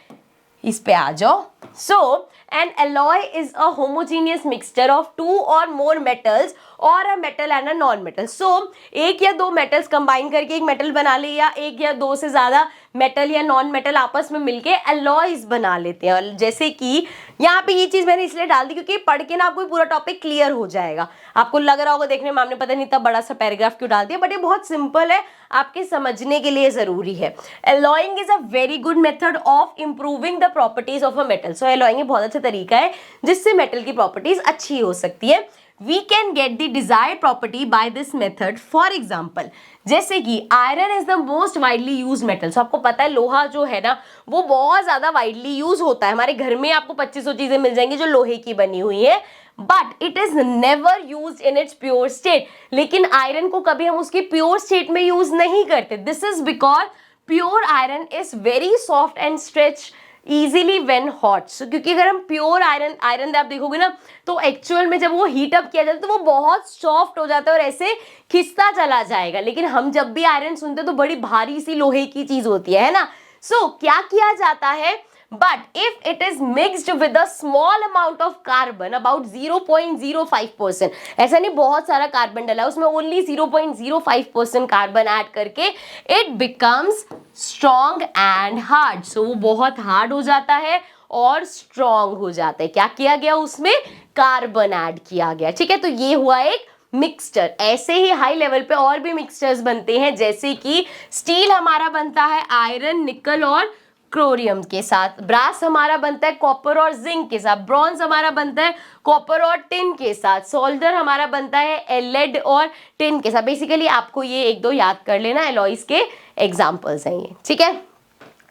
इस पे आ जाओ। So, an alloy is a homogeneous mixture of two or more metals or a metal and a non-metal. So, एक या दो metals combine करके एक metal बना ले, या एक या दो से ज़्यादा metal या non-metal आपस में मिलके alloys बना लेते हैं. जैसे कि यहाँ पे ये चीज़ मैंने इसलिए डाल दी क्योंकि पढ़ के ना आपको पूरा टॉपिक क्लियर हो जाएगा. आपको लग रहा होगा देखने में हमने पता नहीं इतना बड़ा सा पैराग्राफ क्यों डाल दिया, बट ये बहुत सिंपल है, आपके समझने के लिए ज़रूरी है. Alloying is a very good method of improving the properties of a metal. So alloying बहुत अच्छा तरीका है जिससे मेटल की प्रॉपर्टीज अच्छी हो सकती है. We can get the desired property by this method. For example, जैसे कि iron is the most widely use metal. So आपको पता है लोहा जो है ना वो बहुत ज़्यादा वाइडली यूज होता है. हमारे घर में आपको 2500 चीज़ें मिल जाएंगी जो लोहे की बनी हुई है, but it is never use in its pure state. लेकिन आयरन को कभी हम उसकी प्योर स्टेट में यूज नहीं करते. This is because pure iron is very soft and stretch easily when hot. So क्योंकि अगर हम प्योर आयरन आप देखोगे ना तो एक्चुअल में जब वो हीट अप किया जाता है तो वो बहुत सॉफ्ट हो जाता है और ऐसे खिसता चला जाएगा. लेकिन हम जब भी आयरन सुनते हैं तो बड़ी भारी सी लोहे की चीज होती है ना. सो क्या किया जाता है, but if it is mixed with a small amount of carbon about 0.05%, ऐसा नहीं बहुत सारा कार्बन डला उसमें, only 0.05% कार्बन ऐड करके it becomes strong and hard. so वो बहुत हार्ड हो जाता है और स्ट्रॉन्ग हो जाता है. क्या किया गया उसमें, कार्बन ऐड किया गया. ठीक है, तो ये हुआ एक मिक्सचर. ऐसे ही हाई लेवल पे और भी मिक्सचर्स बनते हैं, जैसे कि स्टील हमारा बनता है आयरन, निकल और क्लोरियम के साथ. ब्रास हमारा बनता है कॉपर और जिंक के साथ. ब्रॉन्ज हमारा बनता है कॉपर और टिन के साथ. सोल्डर हमारा बनता है लेड और टिन के साथ. बेसिकली आपको ये एक दो याद कर लेना, एलॉयज के एग्जाम्पल्स हैं ये. ठीक है,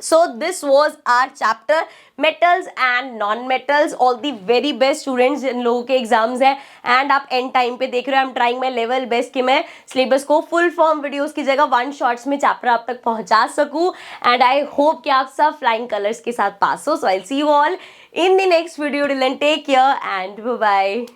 so this was our chapter metals and non metals. all the very best students जिन लोगों के एग्जाम्स हैं एंड आप एंड टाइम पे देख रहे हो, I am trying my level best कि मैं सिलेबस को फुल फॉर्म वीडियोस की जगह 1 शॉर्ट्स में चैप्टर आप तक पहुंचा सकूं. एंड आई होप कि आप सब फ्लाइंग कलर्स के साथ पास हो. So I see you all in the next video. Till then, take care and bye bye.